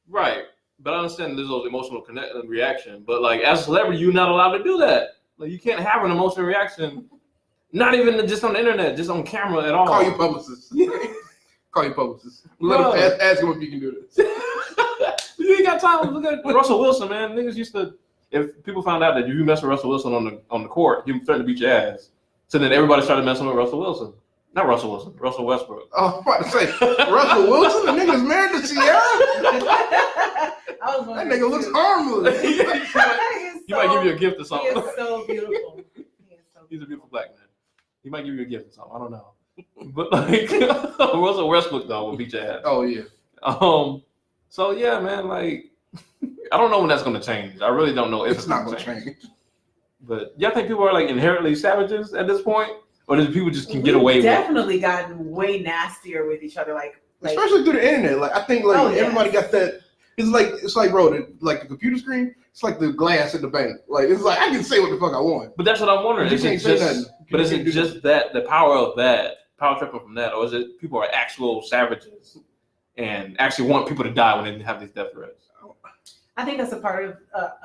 right. But I understand there's those emotional reaction. But like as a celebrity, you're not allowed to do that. Like you can't have an emotional reaction. Not even just on the internet, just on camera at all. Call your publicist. Call your publicist. Let him ask him if you can do this. You ain't got time. Look at Russell Wilson, man. Niggas used to, if people found out that you mess with Russell Wilson on the court, he threatened to beat your ass. So then everybody started messing with Russell Wilson. Not Russell Wilson, Russell Westbrook. Oh, I'm about to say, Russell Wilson, the nigga's married to Sierra? That nigga looks harmless. He might give you a gift or He something. is so beautiful. He's a beautiful black man. He might give you a gift or something. I don't know. But like Russell Westbrook though will beat your ass. Oh yeah. So yeah, man, like I don't know when that's gonna change. I really don't know if It's not gonna change. But y'all think people are like inherently savages at this point? Or does people just can get away with it? Definitely gotten way nastier with each other. Like Especially through the internet. Like I think like everybody got that. It's like bro, the computer screen. It's like the glass in the bank. Like it's like I can say what the fuck I want. But that's what I'm wondering. You can't say nothing. But is it just that the power of that, power tripping from that, or is it people are actual savages and actually want people to die when they have these death threats? I think that's a part of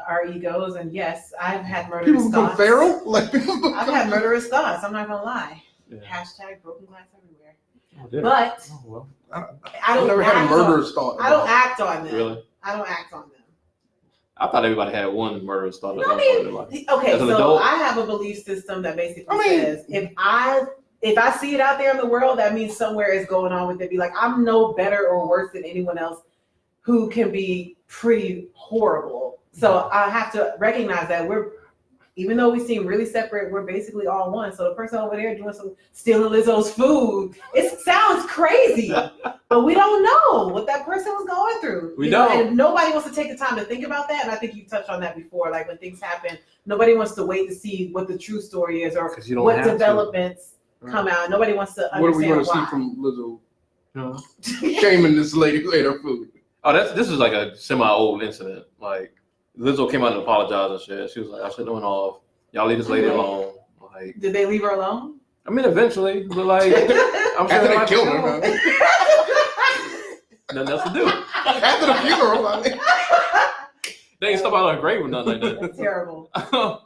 our egos, and yes, I've had murderous People become thoughts. feral. Like people I've had murderous thoughts. I'm not gonna lie. Yeah. Hashtag broken glass everywhere. Oh, yeah. But Oh, well. I don't. I've never had a act murderous thought. I don't act on them. Really? I don't act on them. I thought everybody had one murderous thought. At I some point in mean, their life. okay, As an so adult? I have a belief system that basically I mean- says if I see it out there in the world, that means somewhere is going on with it. Be like, I'm no better or worse than anyone else who can be pretty horrible. So I have to recognize that even though we seem really separate, we're basically all one. So the person over there doing some stealing Lizzo's food, it sounds crazy, but we don't know what that person was going through. We don't. And nobody wants to take the time to think about that. And I think you touched on that before. Like when things happen, nobody wants to wait to see what the true story is or 'Cause you don't what have to. developments come out. Nobody wants to understand What are we gonna why. see from Lizzo No. shaming this lady who ate her food? Oh, this is like a semi-old incident. Like Lizzo came out and apologized and shit. She was like, "I should have went off. Y'all leave this lady alone." Like, Did they leave her alone? I mean, eventually, but like, I'm sure After they might killed be her, gone. huh? Nothing else to do. After the funeral, I mean. They ain't step out on her grave or nothing like That's terrible. that.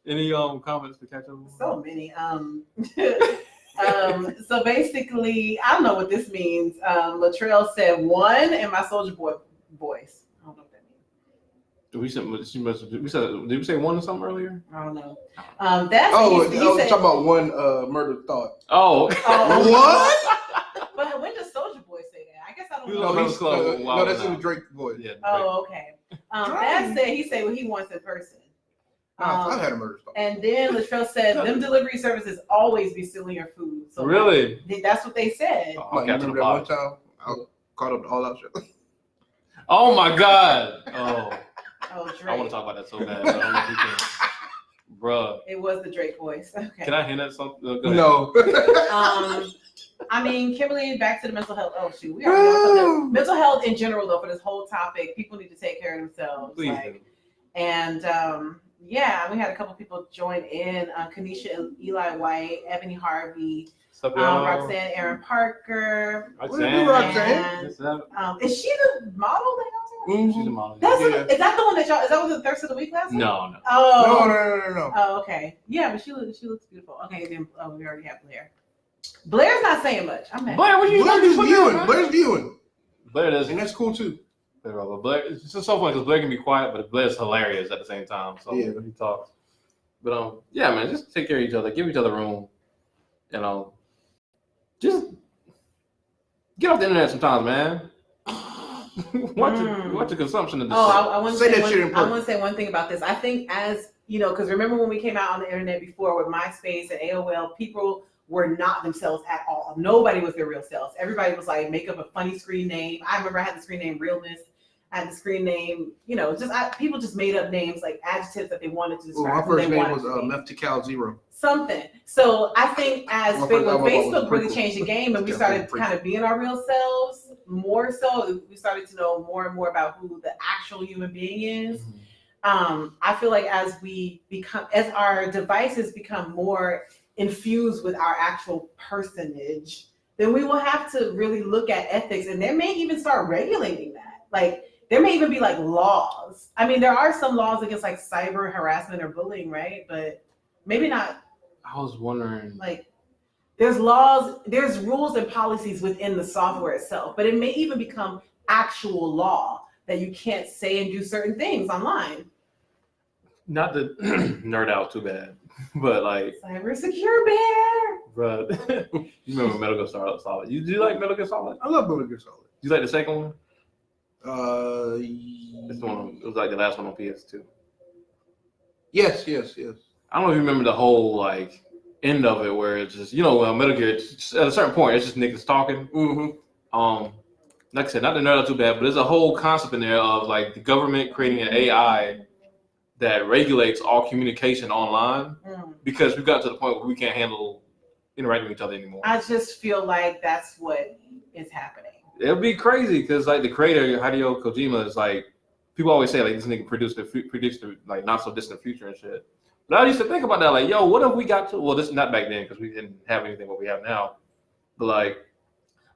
Any comments to catch up on? So many. So basically, I don't know what this means. Latrell said one in my Soldier Boy voice. I don't know what that means. Did we say one or something earlier? I don't know. That's Oh, he I was said, talking about one murder thought. Oh. Oh. What? But when does Soldier Boy say that? I guess I don't He was know. on Breakfast Club a while no, that's now. in the Drake voice. Yeah. Oh, okay. That said he said what he wants in person. I've had a murder thought. And then Latrell said, them delivery services always be stealing your food. So Really? that's what they said. Oh, Like, you Captain remember that one Obama. time? I caught up to all that shit. Oh my God. Oh, Oh, I want Drake. to talk about that so bad. But I don't know if we can. Bruh. It was the Drake voice. Okay. Can I hint at something? Go ahead. No. I mean, Kimberly, back to the mental health. Oh shoot, we are on something. Mental health in general, though, for this whole topic, people need to take care of themselves. Please like, do. and yeah, we had a couple people join in. Kanisha, Eli White, Ebony Harvey, What's up, y'all? Roxanne, Aaron Parker. Roxanne. Roxanne. Is that- Is she the model that y'all Mhm. She's a model. That's Yeah. is that the one that y'all? Is that what the Thirst of the Week last week? No. Oh. No. Oh, okay. Yeah, but she looks beautiful. Okay, then we already have Blair. Blair's not saying much. I'm mad. Blair, what you Blair's putting viewing. on, Blair's viewing. Blair does. And that's cool too. But Blair, it's just so funny because Blair can be quiet, but Blair's hilarious at the same time. So Yeah. when he talks. But yeah, man, just take care of each other, give each other room, just get off the internet sometimes, man. watch the consumption of this. Oh, shit. I want to Say say, that shit in I person. want to say one thing about this. I think because remember when we came out on the internet before with MySpace and AOL, people were not themselves at all. Nobody was their real selves. Everybody was like, make up a funny screen name. I remember I had the screen name Realness. I had the screen name, people just made up names, like adjectives that they wanted to Well, describe. my who they first name wanted was to be. Left to Cal Zero. Something. So I think as My when first album was Facebook really Prickle. changed the game and we Definitely started Prickle. kind of being our real selves more so, we started to know more and more about who the actual human being is. I feel like as our devices become more infused with our actual personage, then we will have to really look at ethics, and they may even start regulating that. Like there may even be like laws. I mean, there are some laws against like cyber harassment or bullying, right? But maybe not. I was wondering. Like there's laws, there's rules and policies within the software itself, but it may even become actual law that you can't say and do certain things online. Not to nerd out too bad, but like Cyber secure bear. But you remember Metal Gear Solid? Do you like Metal Gear Solid? I love Metal Gear Solid. Do you like the second one? It's the one. It was like the last one on PS2. Yes. I don't know if you remember the whole like end of it, where it's just Metal Gear. At a certain point, it's just niggas talking. Mm-hmm. Like I said, not to nerd out too bad, but there's a whole concept in there of like the government creating an AI that regulates all communication online because we've got to the point where we can't handle interacting with each other anymore. I just feel like that's what is happening. It'll be crazy because like the creator Hideo Kojima is like, people always say like this nigga predicts the like not so distant future and shit. But I used to think about that, like, yo, what if we got to? Well, this is not back then because we didn't have anything what we have now. But like,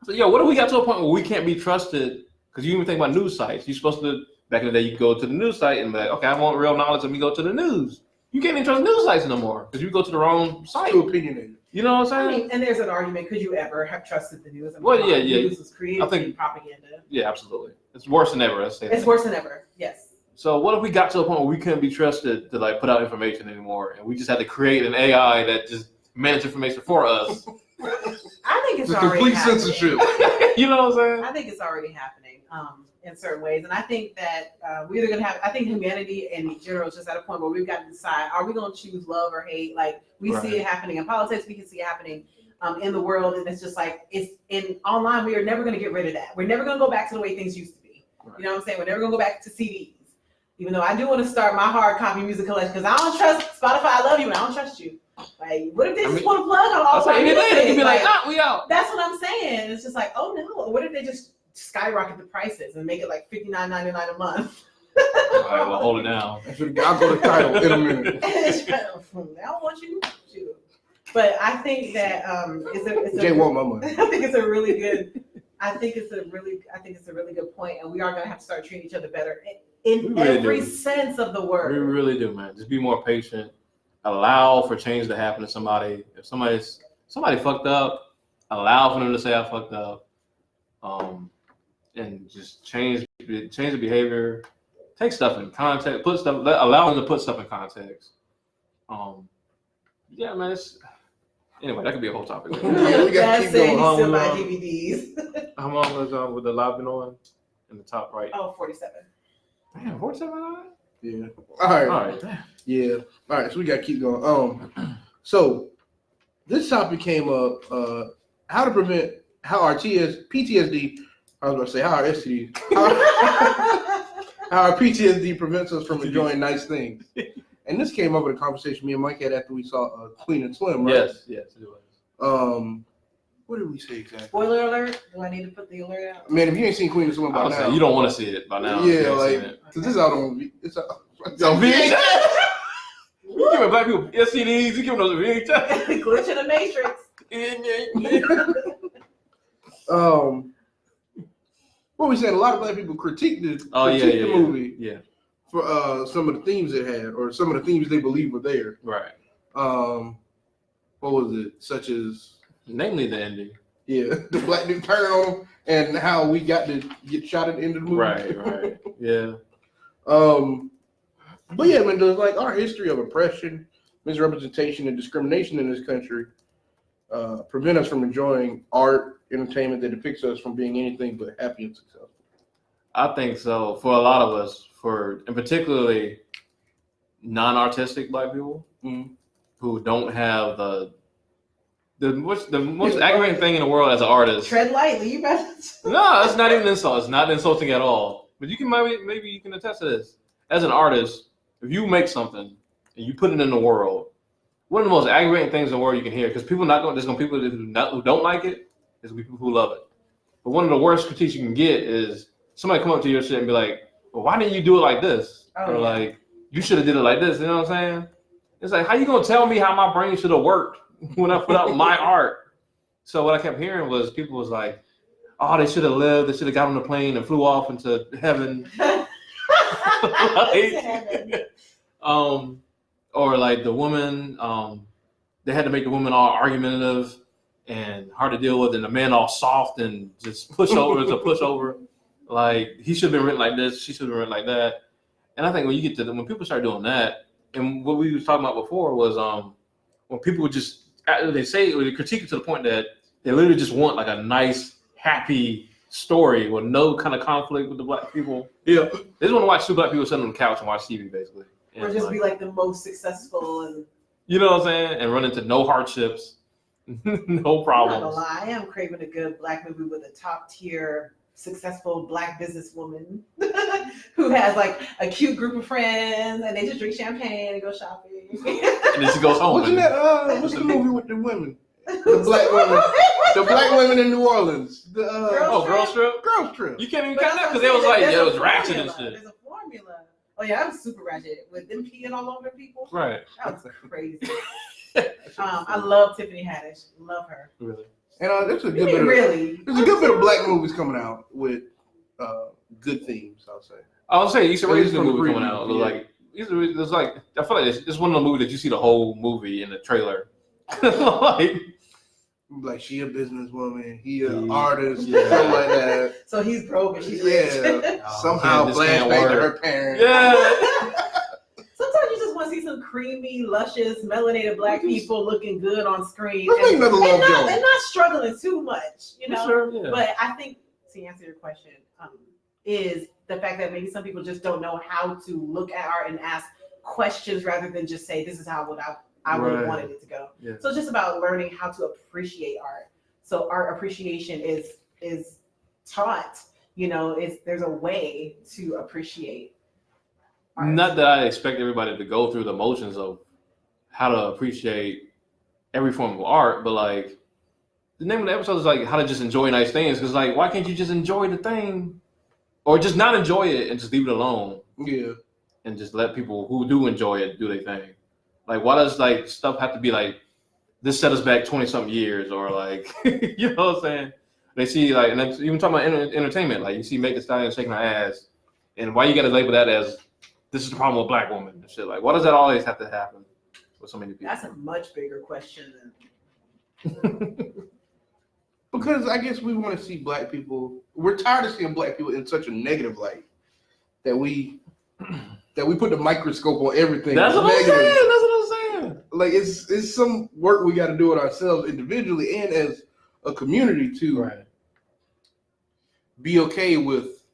so yo, what if we got to a point where we can't be trusted? Because you even think about news sites. You're supposed to back in the day, you go to the news site and be like, okay, I want real knowledge, and we go to the news. You can't even trust news sites no more because you go to the wrong site. Too opinionated. You know what I'm saying? I mean, and there's an argument: could you ever have trusted the news? Well, yeah. News was created to be propaganda. Yeah, absolutely. It's worse than ever. It's worse than ever. Yes. So what if we got to a point where we couldn't be trusted to like put out information anymore, and we just had to create an AI that just managed information for us? I think it's already complete happening. censorship. You know what I'm saying? I think it's already happening in certain ways, and I think that we're either gonna have. I think humanity in general is just at a point where we've got to decide: are we gonna choose love or hate? Like we see it happening in politics, we can see it happening in the world, and it's just like it's in online. We are never gonna get rid of that. We're never gonna go back to the way things used to be. Right. You know what I'm saying? We're never gonna go back to CDs. Even though I do want to start my hard copy music collection because I don't trust Spotify. I love you, and I don't trust you. Like, what if they just want to plug on all my music? They can be like, we out. That's what I'm saying. It's just like, oh no. What if they just skyrocket the prices and make it like $59.99 a month? All right, well, hold it down. I'll go to the title in a minute. I don't want you to. But I think that Jay want my money. I think it's a really good. I think it's a really good point, and we are gonna have to start treating each other better in every sense of the word. We really do, man. Just be more patient. Allow for change to happen to somebody. If somebody fucked up, allow for them to say I fucked up. And just change the behavior. Take stuff in context. Allow them to put stuff in context. Yeah, man. Anyway, that could be a whole topic. Yeah, we got to keep going. Still buy DVDs. How long is with the live been on? In the top right. Oh, 47. Damn, 47. Yeah. All right. Damn. Yeah. All right. So we got to keep going. So this topic came up: how to prevent how our PTSD. I was going to say how our STD. How our PTSD prevents us from enjoying nice things. And this came up with a conversation me and Mike had after we saw Queen and Slim, right? Yes, it was. What did we say exactly? Spoiler alert. Do I need to put the alert out? Man, if you ain't seen Queen and Slim by now, you don't want to see it by now. Yeah, like this is out on VHS. You giving black people STDs? You giving those VHS? Glitch in the Matrix. What we saying? A lot of black people critique the movie. For some of the themes it had, or some of the themes they believe were there. Right. What was it? Such as, namely the ending. Yeah, the black dude turn on him, and how we got to get shot at the end of the movie. Right. Yeah. But yeah, man, there's like our history of oppression, misrepresentation, and discrimination in this country prevent us from enjoying art, entertainment that depicts us from being anything but happy and successful. I think so. For a lot of us, and particularly non-artistic black people who don't have the most aggravating thing in the world as an artist. Tread lightly, you better. No, it's not even an insult. It's not insulting at all. But you can maybe you can attest to this. As an artist, if you make something and you put it in the world, one of the most aggravating things in the world you can hear, because people there's gonna people who don't like it, there's gonna be people who love it. But one of the worst critiques you can get is somebody come up to your shit and be like, well, why didn't you do it like this? Like, you should have did it like this. You know what I'm saying? It's like, how you gonna tell me how my brain should have worked when I put out my art? So what I kept hearing was people was like, oh, they should have lived. They should have got on the plane and flew off into heaven. Or like the woman, they had to make the woman all argumentative and hard to deal with, and the man all soft and just pushover. Like, he should have been written like this, she should have been written like that. And I think when you get to when people start doing that, and what we was talking about before was when people would just they say or they critique it to the point that they literally just want like a nice, happy story with no kind of conflict with the black people. Yeah, they just want to watch two black people sitting on the couch and watch TV, basically. Or just be like the most successful and you know what I'm saying, and run into no hardships, no problems. I'm not gonna lie, I am craving a good black movie with a top tier successful black businesswoman who has like a cute group of friends and they just drink champagne and go shopping. And then she goes home. Wasn't that what's the movie with the women? The black women. The black women in New Orleans. The Girls Trip? Girls Trip. You can't even count that because they was like, it was ratchet and shit. There's a formula. Oh yeah, that was super ratchet with them peeing all over people. Right. That was crazy. I love Tiffany Haddish. Love her. Really. And there's a good bit of there's a good bit of black movies coming out with good themes, I'll say. I'll say Issa Rae's new movie preview, coming out. yeah. Like, it's like I feel like it's one of the movies that you see the whole movie in the trailer. Like she a businesswoman, he an Yeah. artist, Yeah. something like that. So he's broke and she's rich. Yeah. Somehow this can't flashback to work. her parents. Yeah. Sometimes you just want to see some creamy, luscious, melanated black people looking good on screen Let's make another love and joke. not struggling too much, you know. Sure, yeah. But I think to answer your question, is the fact that maybe some people just don't know how to look at art and ask questions rather than just say this is how I would have Right. wanted it to go. Yeah. So it's just about learning how to appreciate art. So art appreciation is taught. You know, there's a way to appreciate art. Not that I expect everybody to go through the motions of how to appreciate every form of art, but like the name of the episode is like how to just enjoy nice things. Because like, why can't you just enjoy the thing, or just not enjoy it and just leave it alone? Yeah. And just let people who do enjoy it do their thing. Like, why does like stuff have to be like this set us back 20-something years, or like you know what I'm saying? They see like, and then even talking about entertainment, like you see Megan Thee Stallion shaking her ass, and why you got to label that as this is the problem with black women and shit? Like, why does that always have to happen with so many people? That's a much bigger question Because I guess we want to see black people. We're tired of seeing black people in such a negative light that we put the microscope on everything. That's what I'm saying. That's what I'm saying. Like it's some work we got to do with ourselves individually and as a community to be okay with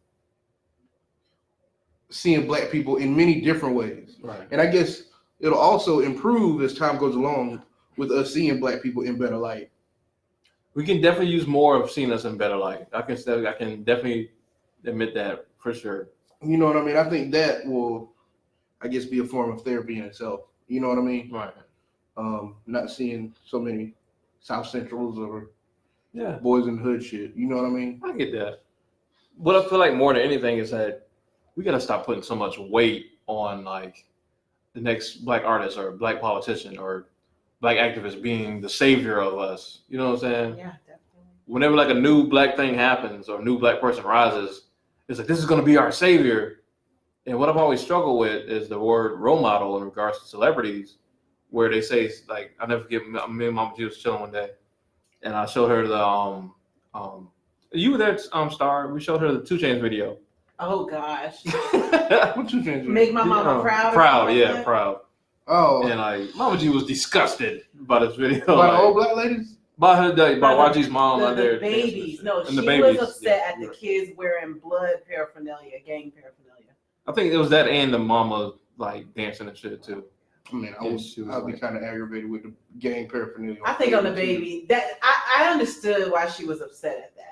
seeing black people in many different ways. Right. And I guess it'll also improve as time goes along with us seeing black people in better light. We can definitely use more of seeing us in better light. I can definitely admit that for sure. You know what I mean? I think that will, I guess, be a form of therapy in itself. You know what I mean? Right. Not seeing so many South Centrals or Yeah. boys in the hood shit. You know what I mean? I get that. What I feel like more than anything is that we gotta stop putting so much weight on like the next black artist or black politician or black activist being the savior of us. You know what I'm saying? Yeah, definitely. Whenever like a new black thing happens or a new black person rises, it's like this is gonna be our savior. And what I've always struggled with is the word role model in regards to celebrities, where they say like I never forget me and Mama G was chilling one day, and I showed her the you were there, Star. We showed her the 2 Chainz video. Oh gosh. What you think? Make my mama proud. Proud, yeah, proud. Oh, And like Mama G was disgusted by this video. by like, the old black ladies? by YG's mom out The there. babies. No, And she the babies, was upset yeah. at the kids wearing blood paraphernalia, gang paraphernalia. I think it was that and the mama like dancing and shit too. I mean, Yeah, she was I'd be like- kind of aggravated with the gang paraphernalia. I think on the baby, that I understood why she was upset at that.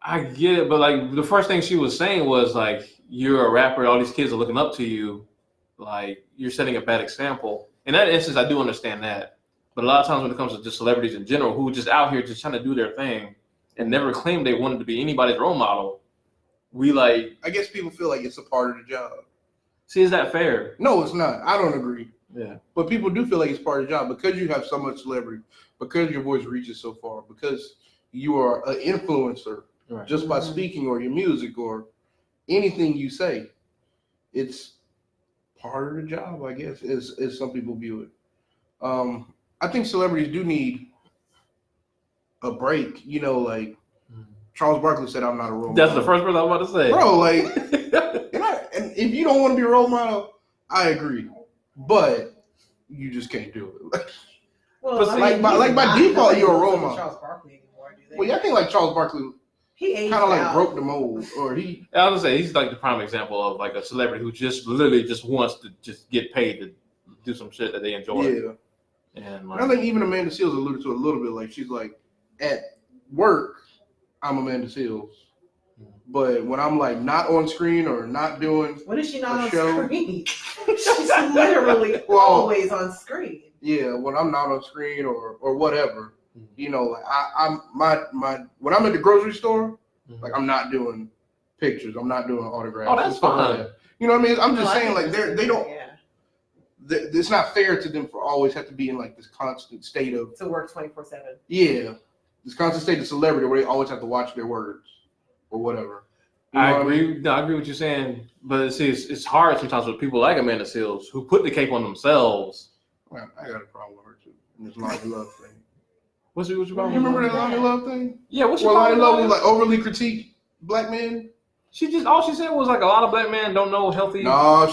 I get it, but like the first thing she was saying was like, "You're a rapper. All these kids are looking up to you. Like you're setting a bad example." In that instance, I do understand that. But a lot of times when it comes to just celebrities in general, who are just out here just trying to do their thing and never claimed they wanted to be anybody's role model, we like. I guess people feel like it's a part of the job. See, is that fair? No, it's not. I don't agree. Yeah. But people do feel like it's part of the job because you have so much celebrity, because your voice reaches so far, because you are an influencer just by speaking or your music or anything you say. It's part of the job, I guess, as some people view it. I think celebrities do need a break. You know, like Charles Barkley said, "I'm not a role model." That's the first person I was about to say. Bro, like, and if you don't want to be a role model, I agree. But you just can't do it. Well, by default, you're a role model. Charles Barkley anymore, do they? Well, yeah, I think like Charles Barkley he aged kind of like out. broke the mold, or he. I was gonna say he's like the prime example of like a celebrity who just literally just wants to just get paid to do some shit that they enjoy. Yeah. And I think even Amanda Seales alluded to it a little bit. Like she's like, at work, I'm Amanda Seales, but when I'm like not on screen or not doing What is she not a on show, screen? She's literally always on screen. Yeah, when I'm not on screen or whatever, you know, like I'm when I'm at the grocery store, like I'm not doing pictures, I'm not doing autographs. Oh, that's fine. Like you know what I mean? I'm just No, saying, like they don't. Yeah. It's not fair to them for always have to be in like this constant state of To work 24/7. yeah, this constant state of celebrity where they always have to watch their words or whatever. You know I what agree. mean? No, I agree with what you're saying, but see, it's hard sometimes with people like Amanda Seales who put the cape on themselves. Man, I got a problem with her too. And this Lonnie Love thing. What's your You problem? remember that Lonnie Love thing? Yeah, what's your Where Lonnie problem? Love was like overly critique black men. She just all she said was like a lot of black men don't know healthy. No.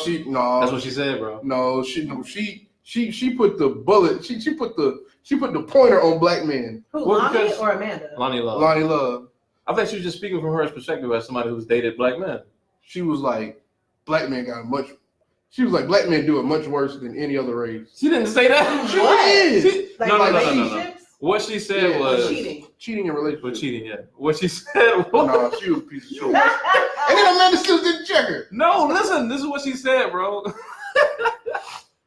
That's what she said, bro. No, she put the bullet. She put the pointer on black men. Who, Well, Lonnie because- or Amanda? Lonnie Love. Lonnie Love. I think she was just speaking from her perspective as somebody who's dated black men. She was like, black men got much. She was like, black men do it much worse than any other race. She didn't say that. She What? did. Like No. relationships? What she said Yeah, was cheating. Cheating in Well, relationships. cheating, yeah. What she said was No, she was a piece of shit. And then Amanda still didn't check her. no. Listen, this is what she said, bro. First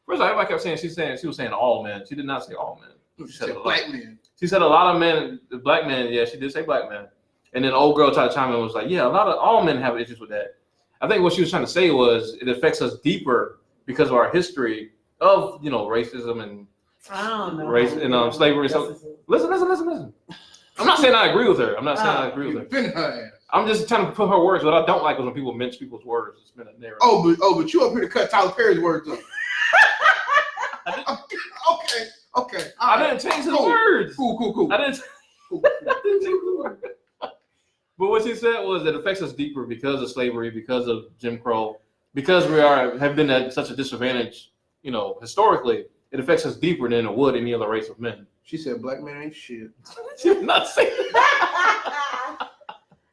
of all, everybody kept saying she was saying all men. She did not say all men. She said black men. She said a lot of men, black men. Yeah, she did say black men. And then old girl tried to chime in and was like, yeah, all men have issues with that. I think what she was trying to say was it affects us deeper because of our history of racism and I don't know. race and slavery. So listen. I'm not saying I agree with her. I'm not saying I agree You with her. defending her ass. I'm just trying to put her words. What I don't like is when people mince people's words. It's been a narrative. But you up here to cut Tyler Perry's words up. Okay. I didn't change his words. Cool. I didn't change his words. But what she said was it affects us deeper because of slavery, because of Jim Crow, because we have been at such a disadvantage, historically. It affects us deeper than it would any other race of men. She said black men ain't shit. She did not say that.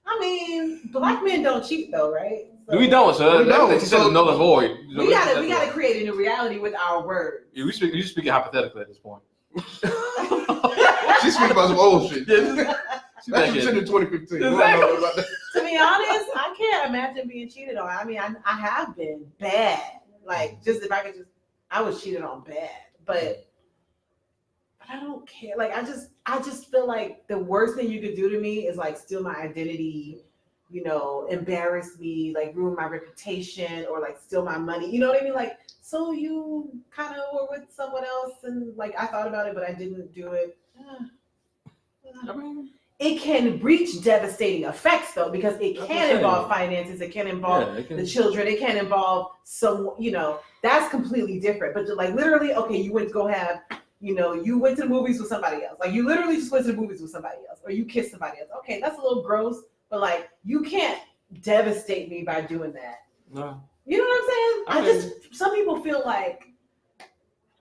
I mean, black men don't cheat though, right? So We don't, sir. We don't. She said it's null and void. we gotta create a new reality with our words. Yeah, you speaking hypothetically at this point. She's speaking about some old shit. She's That's back what's in. in the 2015. We don't Exactly. know about that. To be honest, I can't imagine being cheated on. I mean, I have been bad. Like, just if I could I was cheated on bad, but I don't care. Like, I just feel like the worst thing you could do to me is like steal my identity, embarrass me, like ruin my reputation, or like steal my money. You know what I mean? Like, so you kind of were with someone else, and like I thought about it, but I didn't do it. I mean, It can reach devastating effects though, because it can involve finances, it can involve the children, it can involve some, that's completely different. But like literally, okay, you went to go have, you went to the movies with somebody else. Like you literally just went to the movies with somebody else, or you kissed somebody else. Okay, that's a little gross, but like you can't devastate me by doing that. no. You know what I'm saying? Some people feel like,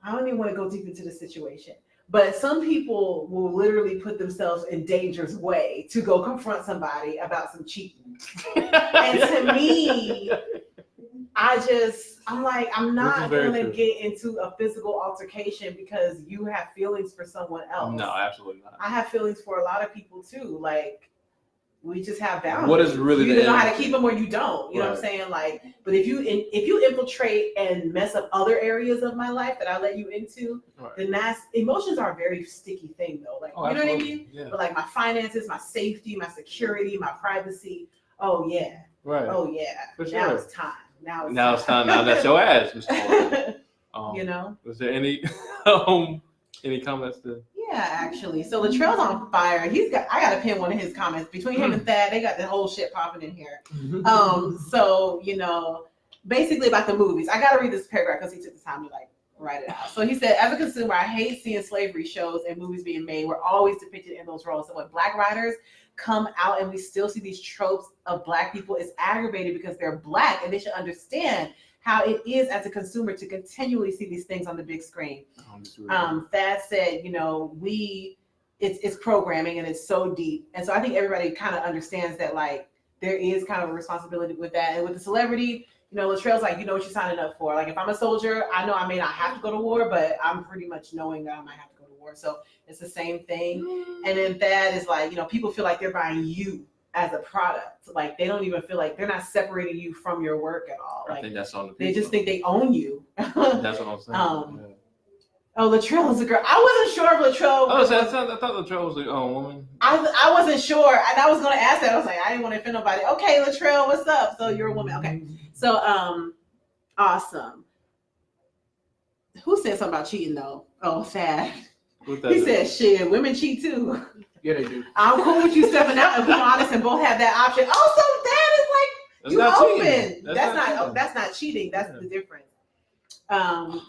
I don't even want to go deep into the situation. But some people will literally put themselves in danger's way to go confront somebody about some cheating. And to me, I'm like, I'm not going to get into a physical altercation because you have feelings for someone else. No, absolutely not. I have feelings for a lot of people too. Like, we just have boundaries. What is really you the either know how to end? keep them or you don't. You know what I'm saying? Like, but if you infiltrate and mess up other areas of my life that I let you into, then emotions are a very sticky thing though. Like, you know what I mean? Yeah. But like my finances, my safety, my security, my privacy. Oh yeah. Right. Oh yeah. For Now sure. it's time. Now it's time. Now that's your ass, Mr. You know. Was there any comments to? Yeah, actually. So Latrell's on fire. I gotta pin one of his comments. Between him and Thad, they got the whole shit popping in here. So, you know, basically about the movies. I gotta read this paragraph because he took the time to like write it out. So he said, as a consumer, I hate seeing slavery shows and movies being made. We're always depicted in those roles. So when Black writers come out and we still see these tropes of Black people, it's aggravating because they're Black and they should understand how it is as a consumer to continually see these things on the big screen. Thad said, you know, it's programming and it's so deep. And so I think everybody kind of understands that like there is kind of a responsibility with that. And with the celebrity, you know, Latrell's like, you know what you're signing up for. Like if I'm a soldier, I know I may not have to go to war, but I'm pretty much knowing that I might have to go to war. So it's the same thing. And then Thad is like, you know, people feel like they're buying you as a product. Like they don't even feel like they're not separating you from your work at all. Like I think that's on the people. They just think they own you. That's what I'm saying. Oh, Latrell is a girl. I wasn't sure if Latrell. I thought Latrell was a woman. I wasn't sure, and I was going to ask that. I was like, I didn't want to offend nobody. Okay, Latrell, what's up? So you're a woman. Okay, so awesome. Who said something about cheating though? Oh, Thad. He said, "Shit, women cheat too." Yeah, they do. I'm cool with you stepping out and being honest and both have that option. Also, Thad is like that's you open. Cheating. That's not cheating. That's the difference.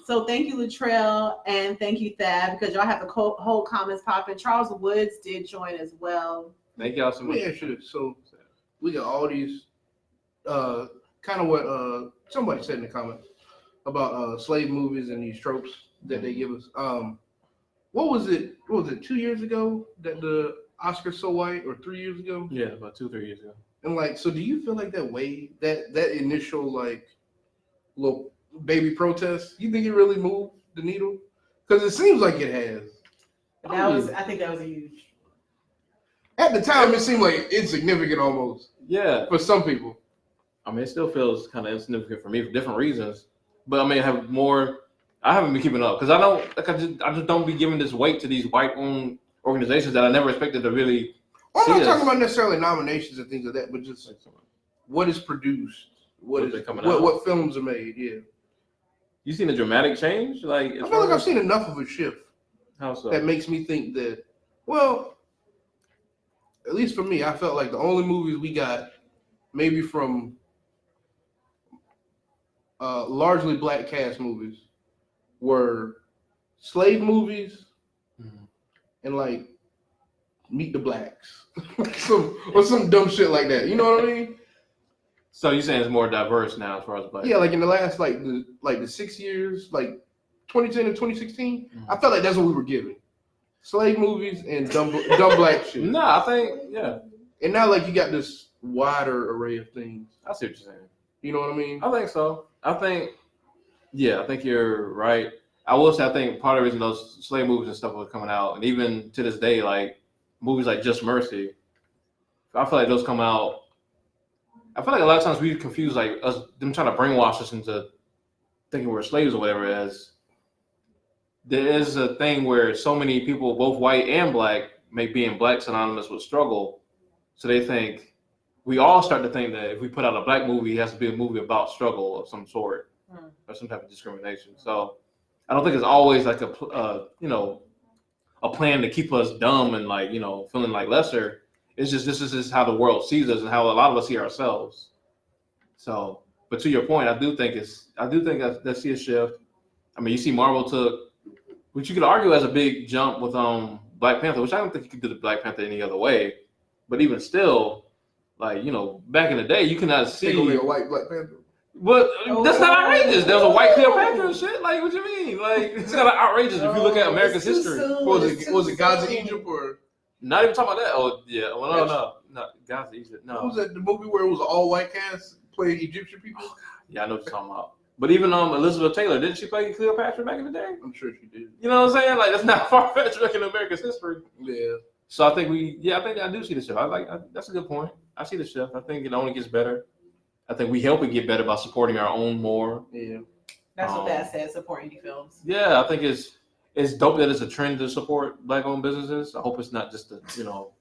So thank you, Latrell, and thank you, Thad, because y'all have the whole comments popping. Charles Woods did join as well. Thank y'all so much. Yeah, sure. So we got all these kind of what somebody said in the comments about slave movies and these tropes that they give us. What was it 2 years ago that the Oscars So White, or 3 years ago? Yeah, about 2-3 years ago. And like, so do you feel like that initial like little baby protest, you think it really moved the needle? Because it seems like it has. I think that was a huge. At the time, it seemed like insignificant almost. Yeah. For some people. I mean, it still feels kind of insignificant for me for different reasons. But I mean, I haven't been keeping up because I just don't be giving this weight to these white-owned organizations that I never expected to really. I'm not talking about necessarily nominations and things like that, but just what is produced, what films are made. Yeah. You seen a dramatic change? Like I feel like I've seen enough of a shift. How so? That makes me think that, well, at least for me, I felt like the only movies we got, maybe from largely Black cast movies, were slave movies and like Meet the Blacks, or some dumb shit like that. You know what I mean? So you're saying it's more diverse now as far as Black? Yeah, like in the last the 6 years, like 2010 to 2016, I felt like that's what we were given: slave movies and dumb Black shit. No, I think And now like you got this wider array of things. I see what you're saying. You know what I mean? I think so. I think you're right. I will say I think part of the reason those slave movies and stuff were coming out, and even to this day, like movies like Just Mercy, I feel like those come out. I feel like a lot of times we confuse like them trying to brainwash us into thinking we're slaves or whatever. As there is a thing where so many people, both white and Black, make being Black synonymous with struggle. So they think we all start to think that if we put out a Black movie, it has to be a movie about struggle of some sort or some type of discrimination. So I don't think it's always like a plan to keep us dumb and like, feeling like lesser. It's just, this is just how the world sees us and how a lot of us see ourselves. So, but to your point, I do think I see a shift. I mean, you see Marvel took, which you could argue as a big jump with Black Panther, which I don't think you could do the Black Panther any other way. But even still, like, back in the day, you cannot see a white Black Panther. But that's not outrageous. There's a white Cleopatra and shit. Like, what you mean? Like, it's kind of outrageous if you look at America's history. Was it Gods of Egypt or? Not even talking about that. Oh, yeah. Well, no. Gods of Egypt. No. What was that the movie where it was all white cast playing Egyptian people? Yeah, I know what you're talking about. But even Elizabeth Taylor, didn't she play Cleopatra back in the day? I'm sure she did. You know what I'm saying? Like, that's not far-fetched back in America's history. Yeah. So I think I do see the shift. That's a good point. I see the shift. I think it only gets better. I think we help it get better by supporting our own more. Yeah. That's what that says, support indie films. Yeah, I think it's dope that it's a trend to support Black-owned businesses. I hope it's not just hope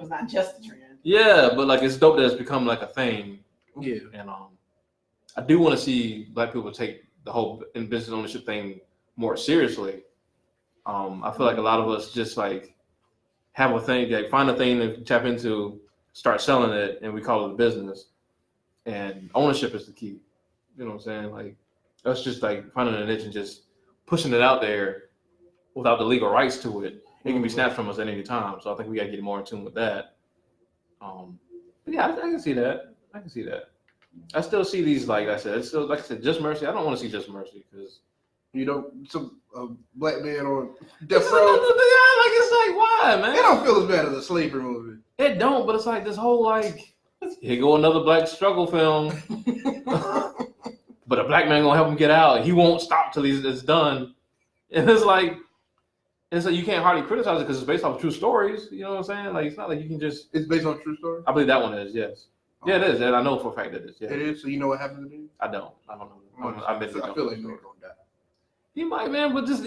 it's not just a trend. Yeah, but like it's dope that it's become like a thing. Yeah. And I do want to see Black people take the whole in business ownership thing more seriously. I feel like a lot of us just like have a thing, like find a thing to tap into, start selling it, and we call it a business. And ownership is the key. You know what I'm saying? Like us just like finding a niche and just pushing it out there without the legal rights to it. It can be snatched from us at any time. So I think we got to get more in tune with that. But yeah, I can see that. I can see that. I still see these, like I said, it's still, like I said, Just Mercy. I don't want to see Just Mercy because You know, some black man on death row. Like it's like why, man? It don't feel as bad as a slavery movie. It don't, but it's like this whole like here go another black struggle film, but a black man gonna help him get out. He won't stop till it's done, and it's like you can't hardly criticize it because it's based off true stories. You know what I'm saying? Like it's not like you can just. It's based on true story. I believe that one is yes. Yeah, it is. And I know for a fact that it is. Yeah. It is. So you know what happens to him? I don't know. I feel like he's gonna die. He might, man, but just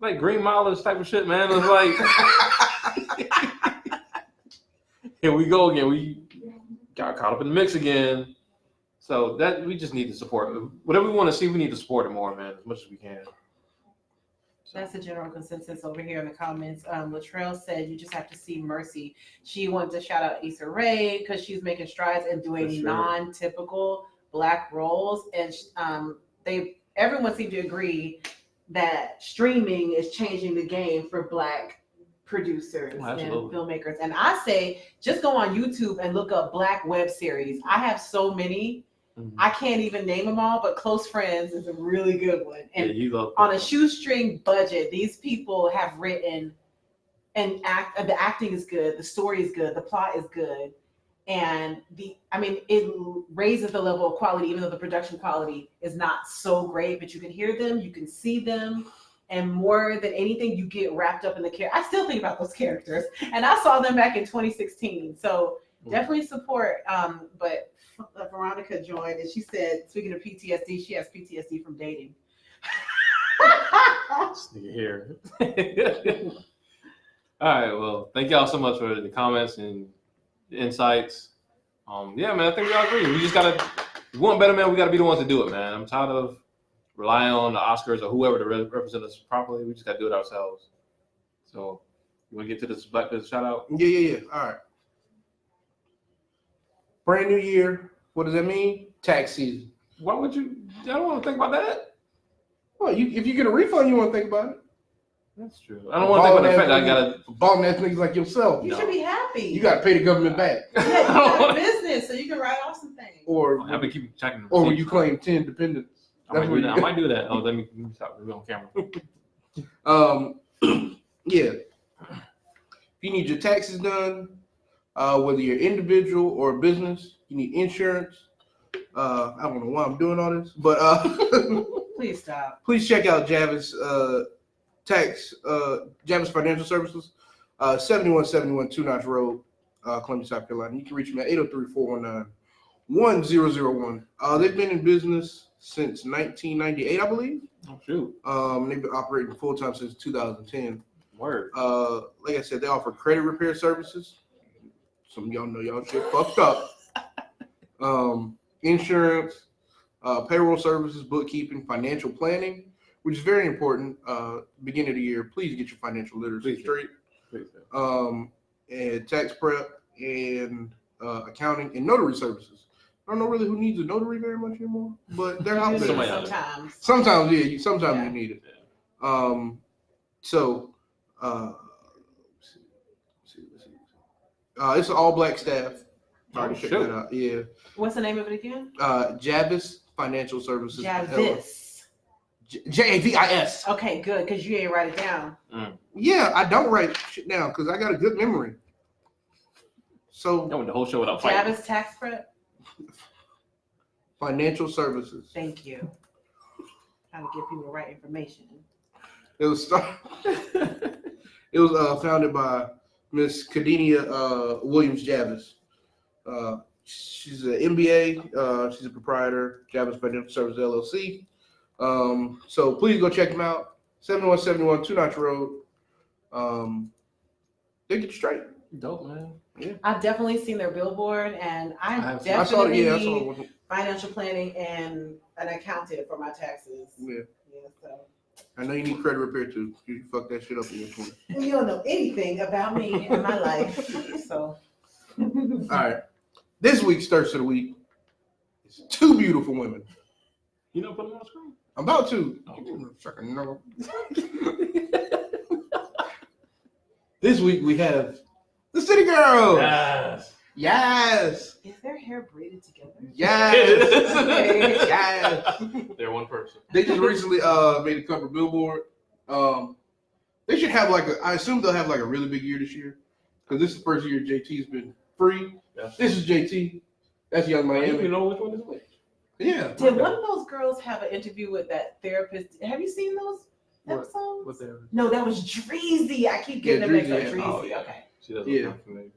like Green Mileage type of shit, man. It's like here we go again. We got caught up in the mix again. So that we just need to support whatever we want to see. We need to support it more, man, as much as we can. That's the general consensus over here in the comments. Latrell said you just have to see Mercy. She wanted to shout out Issa Rae because she's making strides and doing non-typical black roles, and everyone seemed to agree that streaming is changing the game for black producers and filmmakers. And I say just go on YouTube and look up black web series. I have so many. Mm-hmm. I can't even name them all, but Close Friends is a really good one. And on a shoestring budget, these people have written the acting is good, the story is good, the plot is good. And it raises the level of quality, even though the production quality is not so great, but you can hear them, you can see them. And more than anything, you get wrapped up in the character. I still think about those characters, and I saw them back in 2016. So definitely support. But Veronica joined, and she said, speaking of PTSD, she has PTSD from dating. This nigga here. All right. Well, thank y'all so much for the comments and insights. Yeah, man, I think we all agree. We just gotta. We want better, man. We gotta be the ones to do it, man. I'm tired of relying on the Oscars or whoever to represent us properly. We just gotta do it ourselves. So, you want to get to this Black Business shout out? Yeah. All right. Brand new year. What does that mean? Tax season. Why would you? I don't want to think about that. Well, if you get a refund, you want to think about it. That's true. I don't want to think about the fact that I gotta bomb ass niggas like yourself. You should be happy. You gotta pay the government back. Yeah, you got a business, so you can write off some things. Or I've been keeping checking. Or when you claim 10 dependents. I might do that. Oh, let me stop. We're on camera. Yeah. If you need your taxes done, whether you're individual or a business, you need insurance. I don't know why I'm doing all this, but please stop. Please check out Javis Javis Financial Services, 7171 Two Notch Road, Columbia, South Carolina. You can reach me at 803-419-1001. They've been in business since 1998, I believe. Oh shoot. They've been operating full time since 2010. Word. Like I said, they offer credit repair services. Some of y'all know y'all shit fucked up. Insurance, payroll services, bookkeeping, financial planning, which is very important. Beginning of the year, please get your financial literacy straight. And tax prep and accounting and notary services. I don't know really who needs a notary very much anymore, but they're out there. Sometimes you need it. It's an all black staff. Check that out. Yeah. What's the name of it again? Javis Financial Services. Javis. Javis. Okay, good, because you ain't write it down. Yeah, I don't write shit down because I got a good memory. So I went the whole show without fighting. Javis Tax Prep. Financial Services. Thank you. Trying to give people the right information. It was founded by Miss Kadinia Williams Javis. She's an MBA. She's a proprietor, Javis Financial Services LLC. So please go check them out. 7171 Two Notch Road. They get you straight. Dope, man. I've definitely seen their billboard, and I I saw it. definitely Yeah, I saw need it. financial planning and an accountant for my taxes. Yeah. So I know you need credit repair too. You fuck that shit up in your 20s. you don't know anything about me and my life. So All right. This week's thirst of the week is two beautiful women. You know, put them on the screen. I'm about to. Oh. This week we have the City Girls. Yes. Yes. is their hair braided together? Yes. Yes. They're one person. They just recently made a cover Billboard. They should have I assume they'll have a really big year this year, because this is the first year JT's been free. Yes. This is JT. That's Young Miami. You know which one is which? Yeah. Did one of those girls have an interview with that therapist? Have you seen those episodes? What they're No, that was Dreezy. I keep getting them mixed up. Dreezy, Dreezy. Oh, yeah. Okay. She does Yeah. look familiar.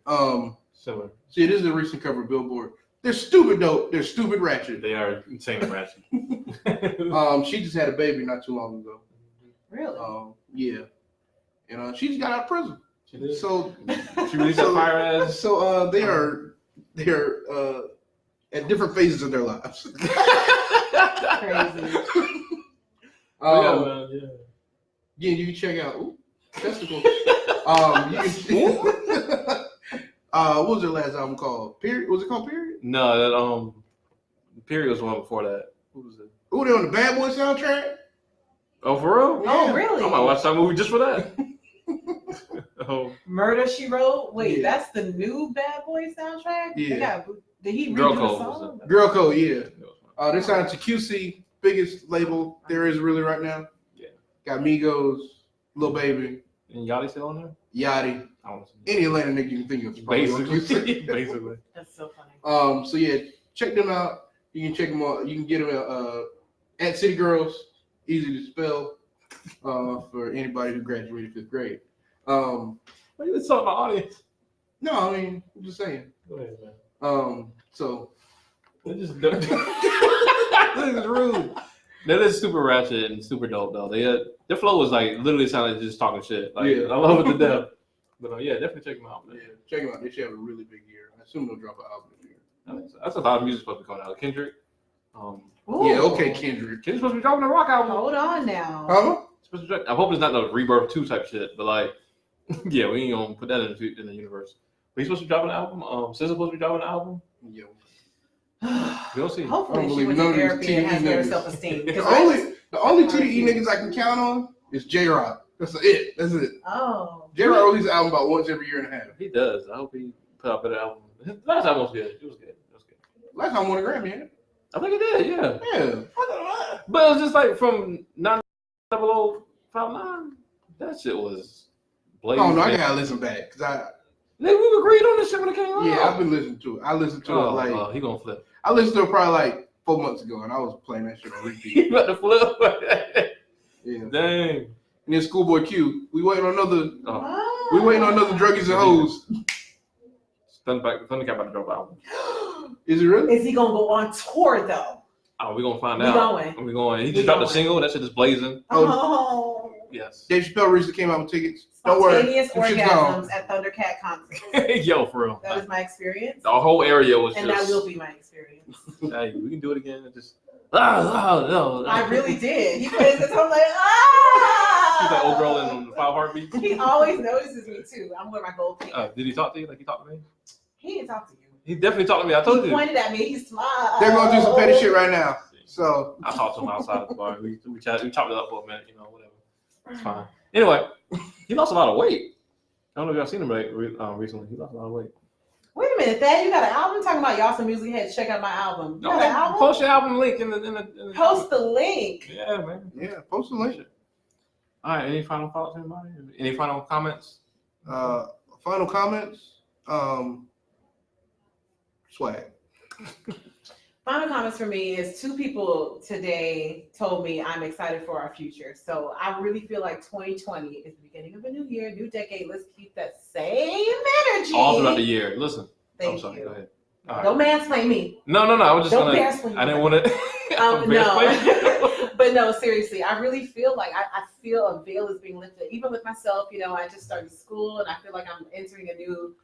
Similar. See, this is a recent cover Billboard. They're stupid dope. They're stupid ratchet. They are insanely ratchet. She just had a baby not too long ago. Really? Yeah. And she just got out of prison. She did. So She really got fire ass. So they're at different phases of their lives. Crazy. Yeah. Yeah, you can check out. Ooh, testicles. You can. What was their last album called? Period. Was it called Period? No, that Period was the one before that. What was it? Ooh, they're on the Bad Boy soundtrack. Oh, for real? Oh, really? I might watch that movie just for that. Oh, Murder, She Wrote. Wait, Yeah. that's the new Bad Boy soundtrack? Yeah. Did he Girl redo the Code song? was Girl Code, yeah. it was fun. They're signed to QC, biggest label there is really right now. Yeah. Got Migos, Lil Baby, And Yachty still on there? Yachty, I don't know. any Atlanta nigga you can think of. is probably on Basically. QC. Basically. That's so funny. So yeah, check them out. You can check them out. You can get them at City Girls, easy to spell for anybody who graduated 5th grade. Why you talking about audience? No, I mean, I'm just saying. Go ahead, man. So This is rude. That is super ratchet and super dope though. Their flow was literally sounded like just talking shit. Yeah. I love it to death. But yeah, definitely check them out. Man. yeah, check them out. They should have a really big year. I assume they'll drop an album this year. I think so. That's a lot of music supposed to be coming out. Kendrick. Ooh. Yeah, okay, Kendrick. Kendrick's supposed to be dropping a rock album. Hold on now. Huh? Supposed to drop, I hope it's not the Rebirth 2 type shit, but yeah, we ain't gonna put that in the universe. But he's supposed to be dropping an album. SZA's supposed to be dropping an album. Yeah. We'll see. I Hopefully don't she believe went none to of these therapy and has TDE better niggas. self-esteem. The only TDE niggas I can count on is J-Rock. That's it. That's it. Oh. J-Rock releases an album about once every year and a half. He does. I hope he put out a better album. His last album was good. It was good. Last time I won a Grammy, ain't it? I think it did, yeah. Yeah. But it was just from 90059. That shit was blazing. Oh no, I gotta listen back because Nigga, we agreed on this shit when it came out. yeah, I've been listening to it. I listened to it he gonna flip. I listened to it probably 4 months ago, and I was playing that shit on repeat. He about to flip. Yeah. Dang. And then Schoolboy Q, we waiting on another. Oh. We waiting on another druggies and hoes. Thundercat about to drop album. Is it really? Is he gonna go on tour though? Oh, we gonna find We out. going. We going. He We just dropped a going. single. That shit is blazing. Oh. Yes. Dave Chappelle recently came out with tickets. Don't worry, Spontaneous them shit's gone. orgasms at Thundercat concerts. Yo, for real. That is my experience. The whole area was And just. that will be my experience. Hey, we can do it again. Just. No. I really did. He plays this, I'm like, ah! She's that old girl in 5 Heartbeats. He always notices me too. I'm wearing my gold pink. Did he talk to you like he talked to me? He didn't talk to you. He definitely talked to me. I told He you. pointed at me. He smiled. They're gonna do some petty shit right now. So I talked to him outside of the bar. We chopped it up for a minute, whatever. It's fine. Anyway, he lost a lot of weight. I don't know if y'all seen him recently. He lost a lot of weight. Wait a minute, Thad, you got an album? Talking about y'all some music heads. Check out my album. You got Okay, an album? post your album link in the Post the link. Yeah, man. yeah, post the link. All right. Any final thoughts, anybody? Any final comments? Final comments. Swag. Final comments for me is 2 people today told me I'm excited for our future. So I really feel like 2020 is the beginning of a new year, new decade. Let's keep that same energy. All throughout the year. Listen. Thank I'm sorry. you. Go ahead. All right. Don't mansplain me. No. I was just Don't gonna. mansplain I didn't me. want to. No. But no, seriously, I really feel like I feel a veil is being lifted. Even with myself, I just started school and I feel like I'm entering a new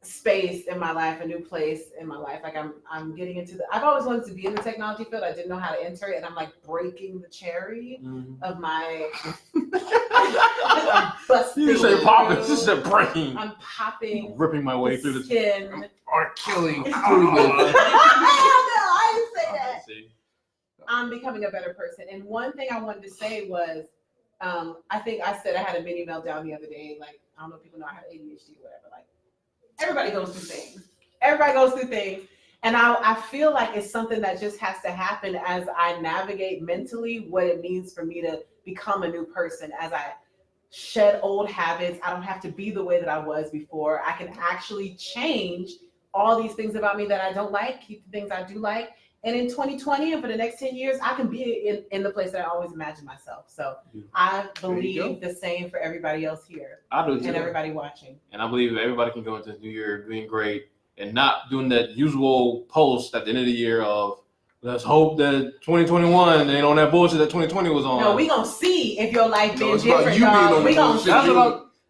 space in my life, a new place in my life. Like I'm getting into I've always wanted to be in the technology field. I didn't know how to enter it, and I'm like breaking the cherry of my. I'm busting. You say popping, this is breaking. I'm popping, ripping my way through the skin. Or killing. No, I didn't say that. I'm becoming a better person. And one thing I wanted to say was, I think I said I had a mini meltdown the other day. Like, I don't know if people know I have ADHD or whatever. Like, everybody goes through things. Everybody goes through things. And I feel like it's something that just has to happen as I navigate mentally what it means for me to become a new person. As I shed old habits, I don't have to be the way that I was before. I can actually change all these things about me that I don't like, keep the things I do like. And in 2020 and for the next 10 years, I can be in the place that I always imagined myself. So I believe the same for everybody else here. I do too. And everybody watching. And I believe everybody can go into the new year doing great and not doing that usual post at the end of the year of let's hope that 2021 ain't on that bullshit that 2020 was on. No, we gonna see if your life been it's different, about you dog. We gonna see. It's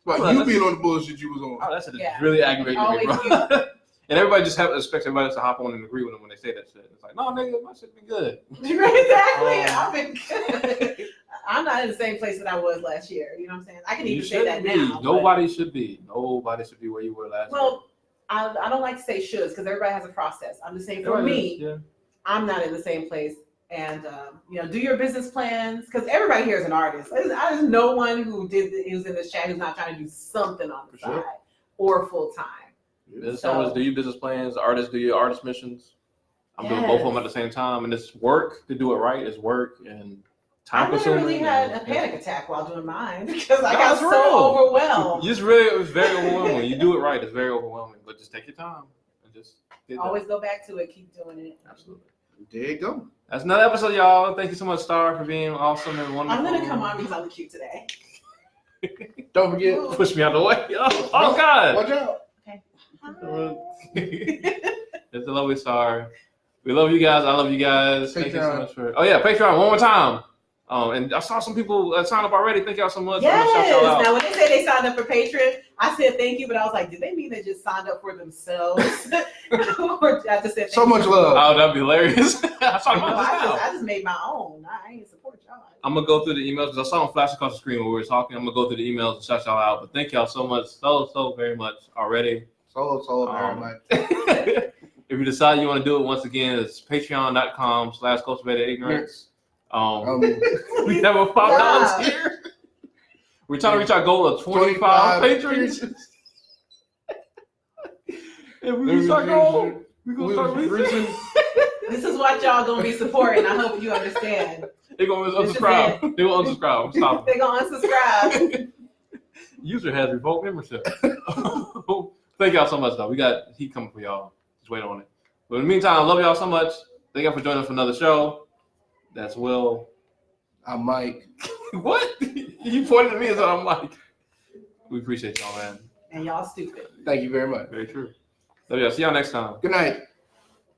about you being on the bullshit you was on. Oh, that's really aggravating me, bro. And everybody just expects everybody else to hop on and agree with them when they say that shit. It's like, no, nigga, my shit be good. Exactly. I've been good. I'm not in the same place that I was last year. You know what I'm saying? I can even say that now. Nobody should be. Nobody should be where you were last year. Well, I don't like to say shoulds because everybody has a process. I'm just saying for me, I'm not in the same place. And do your business plans because everybody here is an artist. There's no one who's in this chat who's not trying to do something on the side or full time. Business owners do your business plans. Artists do your artist missions. I'm doing both of them at the same time, and it's work to do it right. It's work and time consuming. I literally had a panic attack while doing mine because I got so overwhelmed. It was very overwhelming. You do it right, it's very overwhelming, but just take your time and just always go back to it. Keep doing it. Absolutely. There you go. That's another episode, y'all. Thank you so much, Star, for being awesome and wonderful. I'm gonna come on because I look cute today. Don't forget. Push me out of the way. Oh God. Watch out. It's a lovely Star. We love you guys. I love you guys. Thank you so much for. Oh yeah, Patreon one more time. And I saw some people sign up already. Thank y'all so much. Yes. Now when they say they signed up for Patreon, I said thank you, but I was like, did they mean they just signed up for themselves? Or I just said so much love. Oh, that'd be hilarious. I just made my own. I ain't support y'all. I'm gonna go through the emails because I saw them flash across the screen when we were talking. I'm gonna go through the emails and shout y'all out. But thank y'all so much, so very much already. So very much. If you decide you want to do it, once again, it's patreon.com/cultivatedignorance. We have a $5 tier. We're trying to reach our goal of 25 patrons. If we reach our goal, we're going to start reaching. This is what y'all going to be supporting. I hope you understand. They're going to unsubscribe. They're going to unsubscribe. Stop. They're going to unsubscribe. User has revoked membership. Thank y'all so much, though. We got heat coming for y'all. Just wait on it. But in the meantime, I love y'all so much. Thank y'all for joining us for another show. That's Will. I'm Mike. What? You pointed at me as I'm Mike. We appreciate y'all, man. And y'all stupid. Thank you very much. Very true. Love y'all. See y'all next time. Good night.